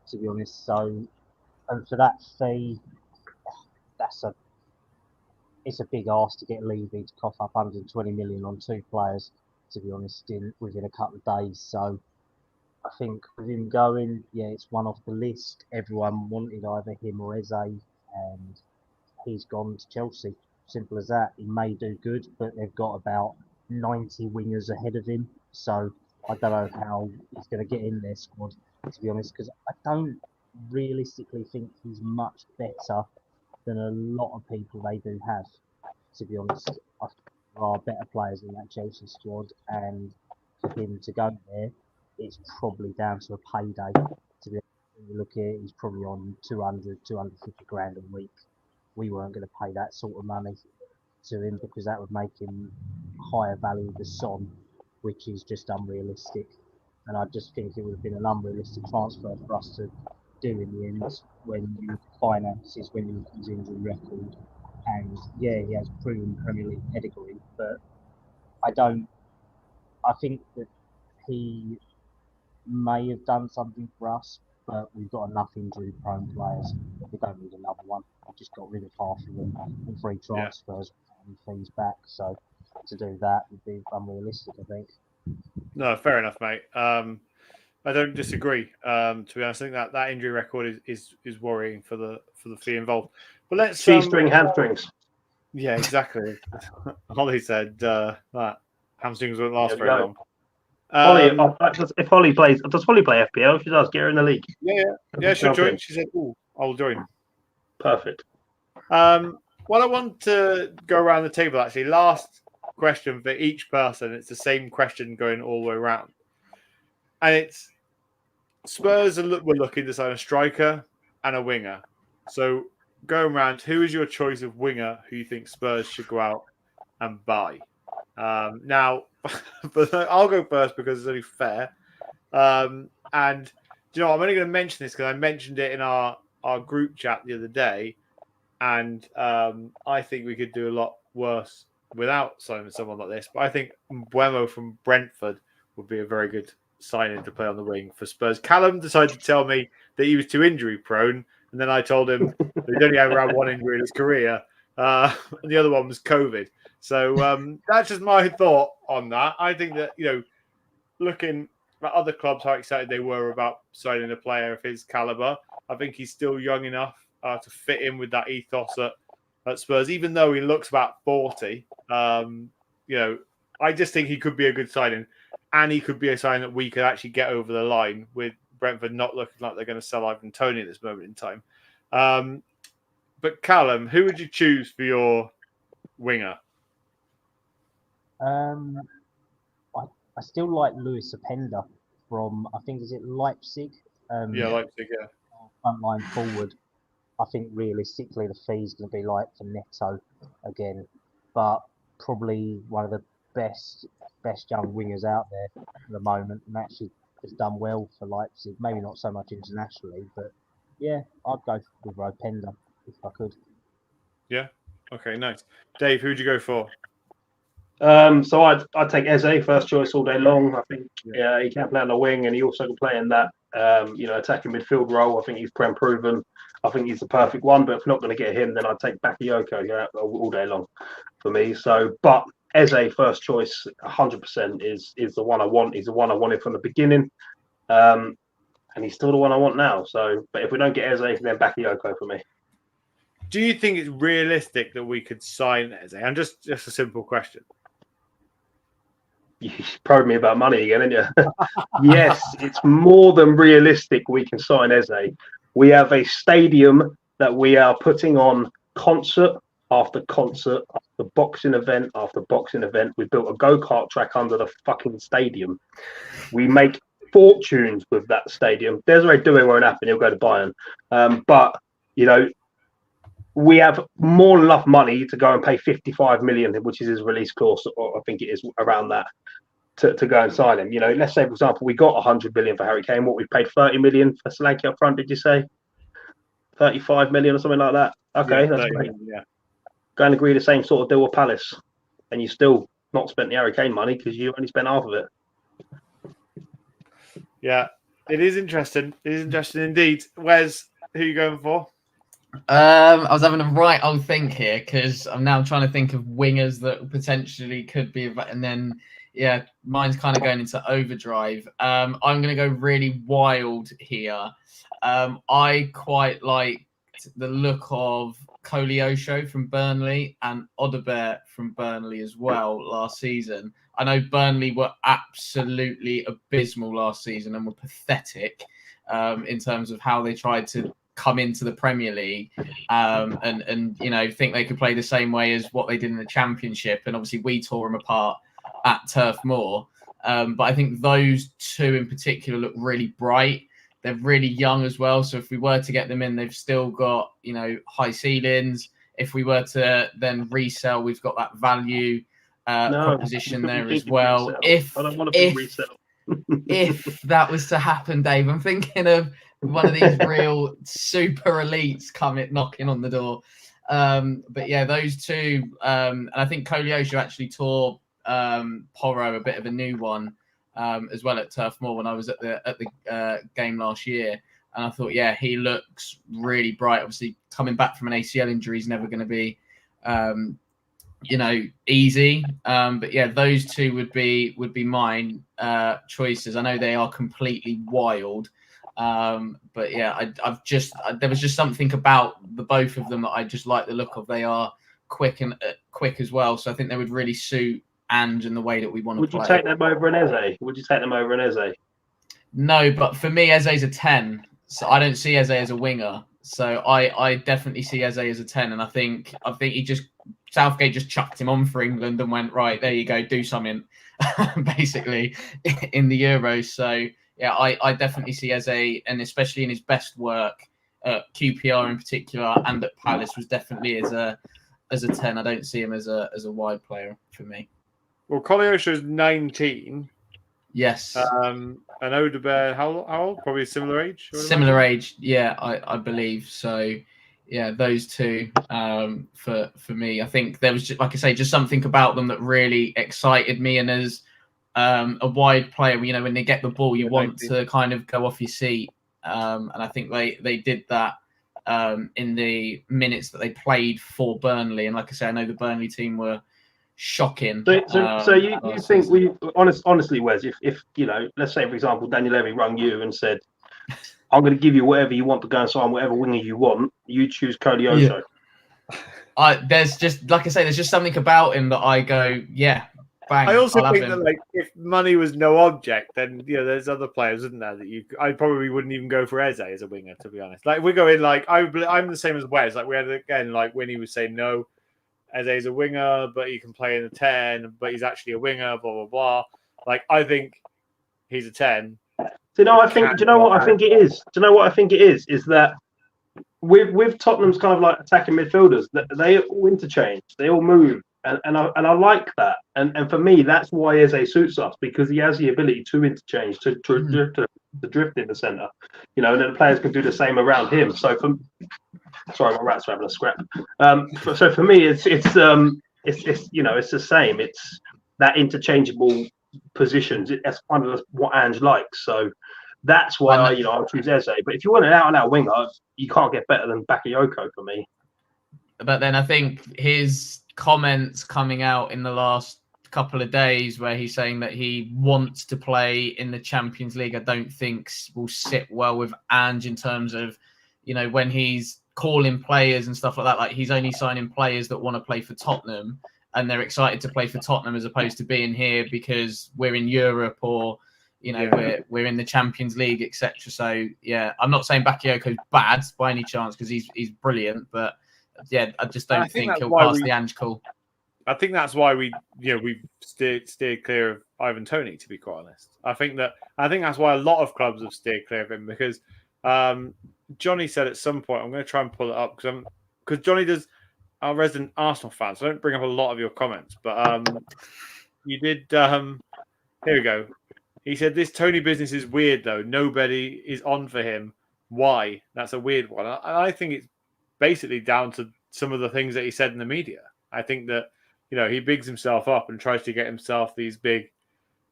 to be honest. So, and for that fee, that's a it's a big ask to get Levy to cough up 120 million on 2 players, to be honest, within a couple of days. So I think with him going, yeah, it's one off the list. Everyone wanted either him or Eze, and he's gone to Chelsea. Simple as that. He may do good, but they've got about 90 wingers ahead of him. So I don't know how he's going to get in their squad, to be honest, because I don't realistically think he's much better than a lot of people they do have, to be honest. I think there are better players in that Chelsea squad, and for him to go there, it's probably down to a payday. To be honest, when you look at it, he's probably on 200, 250 grand a week. We weren't going to pay that sort of money to him because that would make him higher value than Son, which is just unrealistic. And I just think it would have been an unrealistic transfer for us to do in the end when you look at finances, when you look at his injury record. And yeah, he has proven Premier League pedigree, but I think that he may have done something for us, but we've got enough injury-prone players. We don't need another one. We just got rid of half of them in free transfers and fees back. So to do that would be unrealistic, I think. No, fair enough, mate. I don't disagree. To be honest, I think that injury record is worrying for the fee involved. But let's Shoestring hamstrings. Yeah, exactly. Holly said that hamstrings won't last very long. Holly, if Holly plays, does Holly play FPL? She does. Get her in the league. Yeah, she'll join. She said, "Oh, I'll join." Perfect. Well, I want to go around the table. Actually, last question for each person. It's the same question going all the way around, and it's Spurs were looking to sign a striker and a winger. So going around, who is your choice of winger who you think Spurs should go out and buy? Now, but I'll go first because it's only fair. And you know, I'm only going to mention this because I mentioned it in our group chat the other day, and I think we could do a lot worse without signing someone like this. But I think Mbeumo from Brentford would be a very good signing to play on the wing for Spurs. Callum decided to tell me that he was too injury prone, and then I told him that he'd only ever had one injury in his career, and the other one was COVID. So that's just my thought on that. I think that, you know, looking at other clubs, how excited they were about signing a player of his caliber, I think he's still young enough to fit in with that ethos at Spurs, even though he looks about 40. You know, I just think he could be a good signing, and he could be a sign that we could actually get over the line with Brentford not looking like they're going to sell Ivan Toney at this moment in time. But Callum, who would you choose for your winger? I still like Lewis Openda from, I think, is it Leipzig? Leipzig, yeah. Frontline forward. I think realistically the fee's going to be like for Neto again, but probably one of the best young wingers out there at the moment, and actually has done well for Leipzig. Maybe not so much internationally, but yeah, I'd go with Openda if I could. Yeah. Okay, nice. Dave, who'd you go for? So I'd take Eze first choice all day long. I think he can play on the wing, and he also can play in that attacking midfield role. I think he's proven. I think he's the perfect one. But if not going to get him, then I'd take Bakayoko all day long for me. So, but Eze first choice, 100% is the one I want. He's the one I wanted from the beginning, and he's still the one I want now. So, but if we don't get Eze, then Bakayoko for me. Do you think it's realistic that we could sign Eze? And just a simple question. You probed me about money again, didn't you? Yes, it's more than realistic we can sign Eze. We have a stadium that we are putting on concert after concert, after boxing event after boxing event. We built a go-kart track under the fucking stadium. We make fortunes with that stadium. Desiree Doué won't happen. He'll go to Bayern. But, you know, we have more than enough money to go and pay 55 million, which is his release clause, or I think it is around that, to go and sign him. You know, let's say, for example, we got 100 million for Harry Kane. What, we paid 30 million for Solanke up front, did you say? 35 million or something like that? Okay, that's great. Yeah. Go and agree the same sort of deal with Palace, and you still not spent the Harry Kane money because you only spent half of it. Yeah, it is interesting. It is interesting indeed. Wes, who are you going for? I was having a right old think here because I'm now trying to think of wingers that potentially could be, and then mine's kind of going into overdrive. I'm going to go really wild here. I quite like the look of Koleosho from Burnley and Odobert from Burnley as well last season. I know Burnley were absolutely abysmal last season and were pathetic in terms of how they tried to come into the Premier League and think they could play the same way as what they did in the Championship. And obviously we tore them apart at Turf Moor. But I think those two in particular look really bright. They're really young as well. So if we were to get them in, they've still got, high ceilings. If we were to then resell, we've got that value proposition there as well. I don't want to be resell. If that was to happen, Dave, I'm thinking of one of these real super elites knocking on the door. But yeah, those two, and I think Koleosho actually tore Porro a bit of a new one as well at Turf Moor when I was at the game last year. And I thought, he looks really bright. Obviously, coming back from an ACL injury is never going to be, easy. But those two would be mine choices. I know they are completely wild. But there was just something about the both of them that I just like the look of. They are quick as well. So I think they would really suit Ange in the way that we want to play. Would you take them over an Eze? No, but for me, Eze's a 10. So I don't see Eze as a winger. So I definitely see Eze as a 10. And I think Southgate just chucked him on for England and went, right, there you go, do something, basically, in the Euros. So, I definitely see Eze, and especially in his best work, QPR in particular, and at Palace, was definitely as a 10. I don't see him as a wide player for me. Well, Koleosho's 19. Yes. And Odobert, how old? Probably similar age? Similar age, I believe. So, those two for me. I think there was, like I say, just something about them that really excited me. And as a wide player, when they get the ball, you want to kind of go off your seat. And I think they did that in the minutes that they played for Burnley. And like I say, I know the Burnley team were shocking. So you think honestly, Wes, if let's say for example Daniel Levy rung you and said, I'm going to give you whatever you want to go and sign whatever winger you want, you choose Koleosho. There's just, like I say, there's just something about him that I go, bang. I also think that if money was no object, then there's other players, isn't there, that I probably wouldn't even go for Eze as a winger, to be honest. Like we're going I'm the same as Wes. Like we had again, like Wynnie was saying no. Eze's a winger, but he can play in a 10, but he's actually a winger, blah, blah, blah. Like, I think he's a 10. Do you know what I think it is? Is that with Tottenham's kind of like attacking midfielders, that they all interchange, they all move. And I like that. And for me, that's why Eze suits us, because he has the ability to interchange, to drift in the centre. And then the players can do the same around him. So sorry, my rats are having a scrap. So for me, it's the same. It's that interchangeable positions. That's kind of what Ange likes. So that's why I'll choose Eze. But if you want an out-and-out winger, you can't get better than Bakayoko for me. But then I think his comments coming out in the last couple of days where he's saying that he wants to play in the Champions League, I don't think will sit well with Ange in terms of, when he's calling players and stuff like that. Like he's only signing players that want to play for Tottenham and they're excited to play for Tottenham as opposed to being here because we're in Europe or, we're in the Champions League, etc. So, I'm not saying Bakayoko's bad by any chance because he's brilliant, but I just don't think he'll pass the Ange call. I think that's why we've steered clear of Ivan Toney, to be quite honest. I think that's why a lot of clubs have steered clear of him because Johnny said at some point, I'm going to try and pull it up because Johnny does our resident Arsenal fan, so I don't bring up a lot of your comments, but you did. Here we go. He said this Toney business is weird though. Nobody is on for him. Why? That's a weird one. I think it's basically down to some of the things that he said in the media. I think that, he bigs himself up and tries to get himself these big,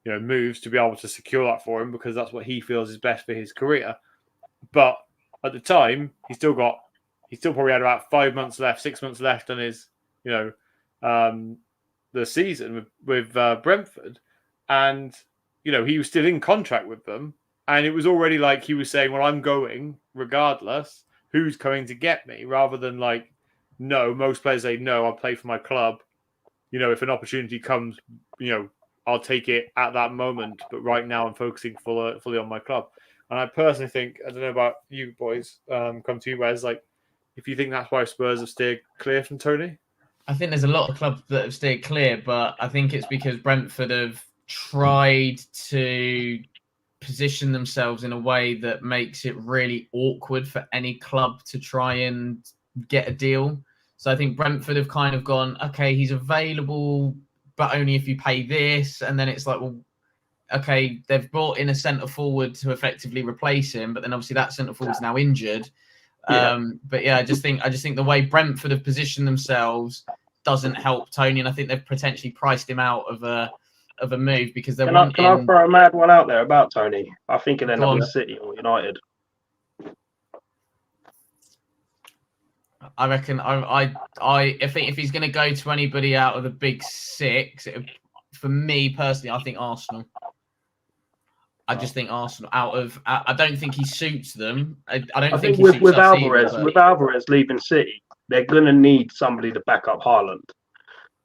moves to be able to secure that for him because that's what he feels is best for his career. But at the time, he's he still probably had about 5 months left, 6 months left on his, the season with Brentford, and he was still in contract with them, and it was already like he was saying, "Well, I'm going regardless. Who's coming to get me?" Rather than like, no, most players say, "No, I'll play for my club. If an opportunity comes, I'll take it at that moment. But right now, I'm focusing fully on my club." And I personally think, I don't know about you boys, come to you, Wes, like, if you think that's why Spurs have stayed clear from Tony. I think there's a lot of clubs that have stayed clear, but I think it's because Brentford have tried to position themselves in a way that makes it really awkward for any club to try and get a deal. So I think Brentford have kind of gone, okay, he's available, but only if you pay this. And then it's like, well, okay, they've brought in a centre forward to effectively replace him, but then obviously that centre forward is now injured. But yeah, I just think the way Brentford have positioned themselves doesn't help Tony, and I think they've potentially priced him out of a move because they're Can I throw a mad one out there about Tony? I think he'll end up with City or United. I reckon I think if he's going to go to anybody out of the big six, for me personally, I think Arsenal. I just think Arsenal I don't think he suits them. I don't think he suits with us Alvarez, either, with Alvarez leaving City, they're going to need somebody to back up Haaland.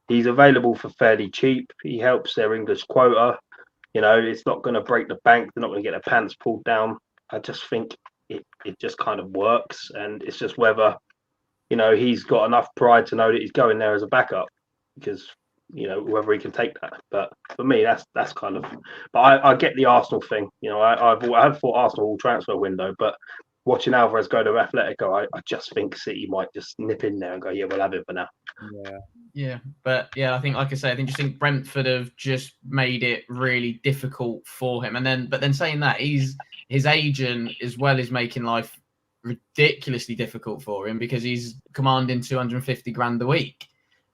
He's available for fairly cheap. He helps their English quota. It's not going to break the bank. They're not going to get their pants pulled down. I just think it just kind of works, and it's just whether he's got enough pride to know that he's going there as a backup, because whether he can take that. But for me, that's kind of. But I get the Arsenal thing. I have thought Arsenal will transfer window, but watching Alvarez go to Atletico, I just think City might just nip in there and go, yeah, we'll have it for now. Yeah, but yeah, I think, like I say, I think Brentford have just made it really difficult for him. But then saying that, his agent as well is making life ridiculously difficult for him because he's commanding 250 grand a week.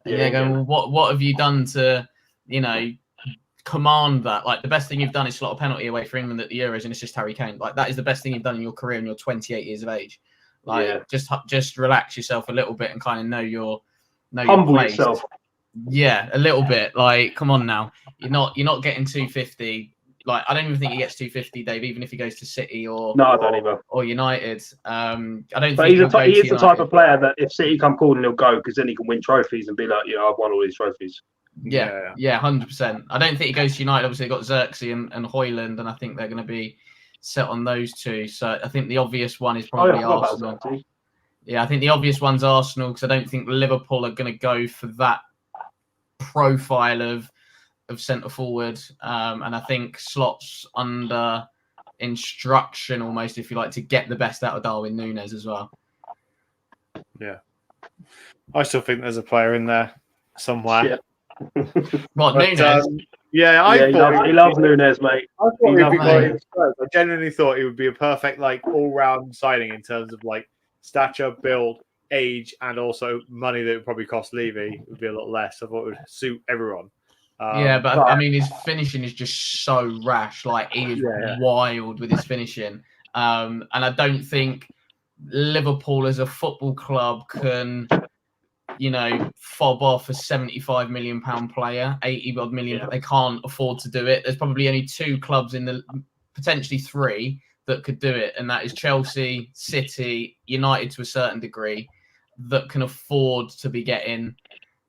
And they're going, well, what have you done to, command that? Like, the best thing you've done is slot a penalty away for England at the Euros and it's just Harry Kane. Like, that is the best thing you've done in your career and you're 28 years of age. Like, just relax yourself a little bit and kind of know your humble place. yourself. Yeah, a little bit. Like, come on now. You're not getting 250. Like, I don't even think he gets 250, Dave, even if he goes to City or I don't either. Or United. I don't but think he is the type of player that if City come calling, he'll go because then he can win trophies and be like, I've won all these trophies. Yeah, 100%. I don't think he goes to United. Obviously, they've got Xerxes and Højlund, and I think they're going to be set on those two. So I think the obvious one is probably Arsenal. Yeah, I think the obvious one's Arsenal because I don't think Liverpool are going to go for that profile of centre forward. And I think slots under instruction almost, if you like, to get the best out of Darwin Núñez as well. Yeah. I still think there's a player in there somewhere. Yeah. What, Núñez? He loves Núñez, mate. I genuinely thought he would be a perfect all-round signing in terms of stature, build, age, and also money that would probably cost Levy would be a lot less. I thought it would suit everyone. But I mean, his finishing is just so rash. Like, he is wild with his finishing. And I don't think Liverpool as a football club can, fob off a £75 million player, 80 odd million. Yeah. They can't afford to do it. There's probably only two clubs potentially three that could do it. And that is Chelsea, City, United to a certain degree that can afford to be getting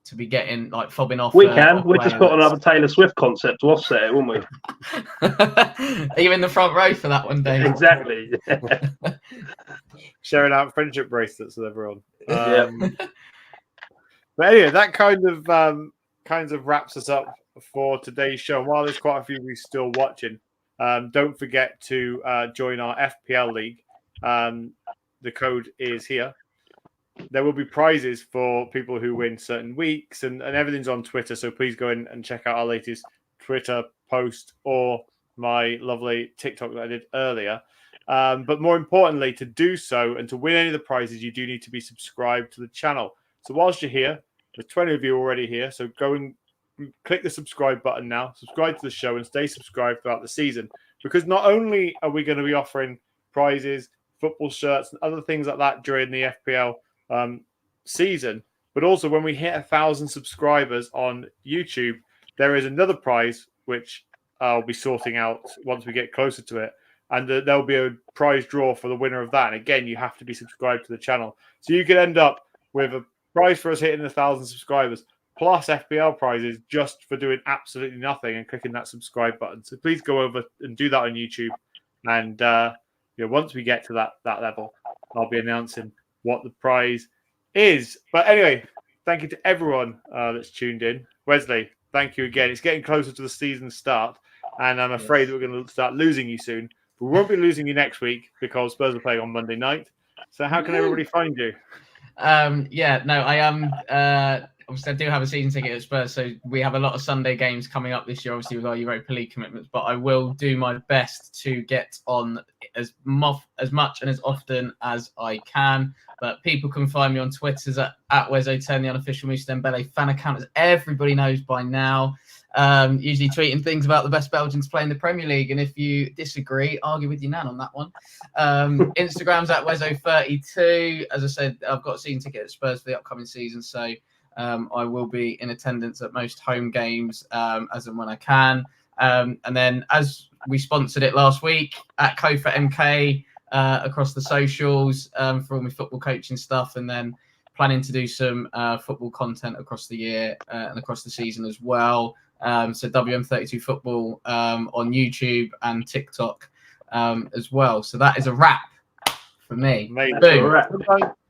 fobbing off. We can. We'll just put another Taylor Swift concert to offset it, won't we? Are you in the front row for that one, Dave? Exactly. Sharing out friendship bracelets with everyone. But anyway, that kind of wraps us up for today's show. And while there's quite a few of you still watching, don't forget to join our FPL league. The code is here. There will be prizes for people who win certain weeks, and everything's on Twitter. So please go in and check out our latest Twitter post or my lovely TikTok that I did earlier. But more importantly, to do so and to win any of the prizes, you do need to be subscribed to the channel. So whilst you're here, there's 20 of you already here. So go and click the subscribe button now. Subscribe to the show and stay subscribed throughout the season. Because not only are we going to be offering prizes, football shirts, and other things like that during the FPL season. But also, when we hit 1,000 subscribers on YouTube, there is another prize which I'll be sorting out once we get closer to it. And there'll be a prize draw for the winner of that. And again, you have to be subscribed to the channel. So you could end up with a prize for us hitting 1,000 subscribers, plus FPL prizes just for doing absolutely nothing and clicking that subscribe button. So please go over and do that on YouTube. And once we get to that level, I'll be announcing what the prize is. But anyway, thank you to everyone that's tuned in. Wesley, thank you again. It's getting closer to the season start, and I'm afraid that we're going to start losing you soon. We won't be losing you next week because Spurs are playing on Monday night. So how can everybody find you? I am. Obviously, I do have a season ticket at Spurs, so we have a lot of Sunday games coming up this year, obviously, with our Europa League commitments. But I will do my best to get on as much and as often as I can. But people can find me on Twitter at Wezo10, the unofficial Moussa Dembele fan account, as everybody knows by now. Usually tweeting things about the best Belgians playing the Premier League. And if you disagree, argue with your nan on that one. Instagram's at Wezo32. As I said, I've got a season ticket at Spurs for the upcoming season, so I will be in attendance at most home games as and when I can. And then, as we sponsored it last week, at Kofa MK across the socials for all my football coaching stuff, and then planning to do some football content across the year and across the season as well. So WM32 Football on YouTube and TikTok as well. So that is a wrap for me. Boom.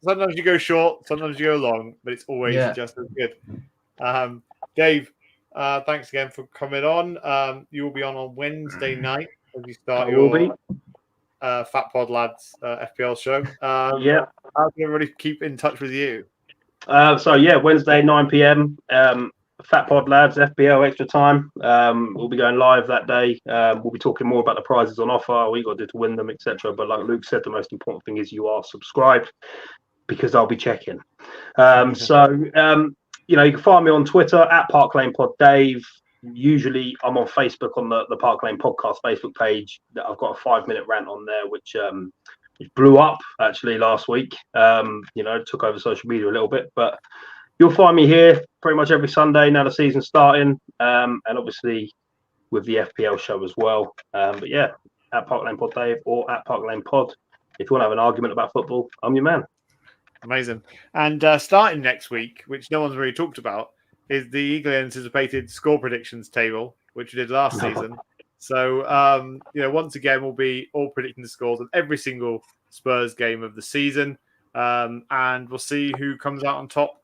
Sometimes you go short, sometimes you go long, but it's always just as good. Dave, thanks again for coming on. You will be on Wednesday night as you start your Fat Pod Lads FPL show. How can everybody keep in touch with you? Wednesday 9 p.m. Fat Pod Lads FPL Extra Time. We'll be going live that day. We'll be talking more about the prizes on offer, what you got to do to win them, etc. But like Luke said, the most important thing is you are subscribed, because I'll be checking. You can find me on Twitter at Park Lane Pod Dave. Usually I'm on Facebook on the Park Lane Podcast Facebook page. I've got a 5-minute rant on there, which blew up actually last week. Took over social media a little bit, but you'll find me here pretty much every Sunday now the season's starting, and obviously with the FPL show as well. At Park Lane Pod Dave or at Park Lane Pod. If you want to have an argument about football, I'm your man. Amazing. And starting next week, which no one's really talked about, is the eagerly anticipated score predictions table, which we did last season. So, once again, we'll be all predicting the scores of every single Spurs game of the season. And we'll see who comes out on top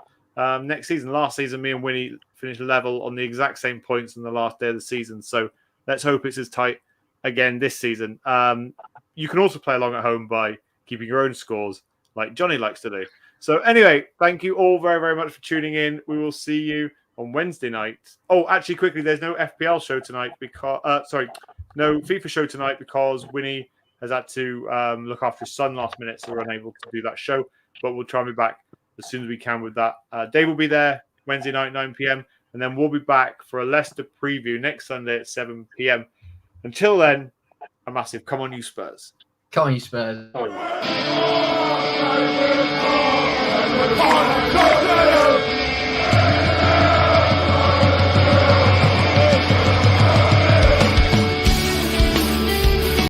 next season. Last season, me and Wynnie finished level on the exact same points on the last day of the season. So let's hope it's as tight again this season. You can also play along at home by keeping your own scores, like Johnny likes to do. So anyway, thank you all very, very much for tuning in. We will see you on Wednesday night. Oh, actually, quickly, there's no FPL show tonight because no FIFA show tonight because Wynnie has had to look after his son last minute, so we're unable to do that show. But we'll try and be back as soon as we can with that. Dave will be there Wednesday night, 9 p.m. And then we'll be back for a Leicester preview next Sunday at 7 p.m. Until then, a massive come on you Spurs. Come on you Spurs. Come on you.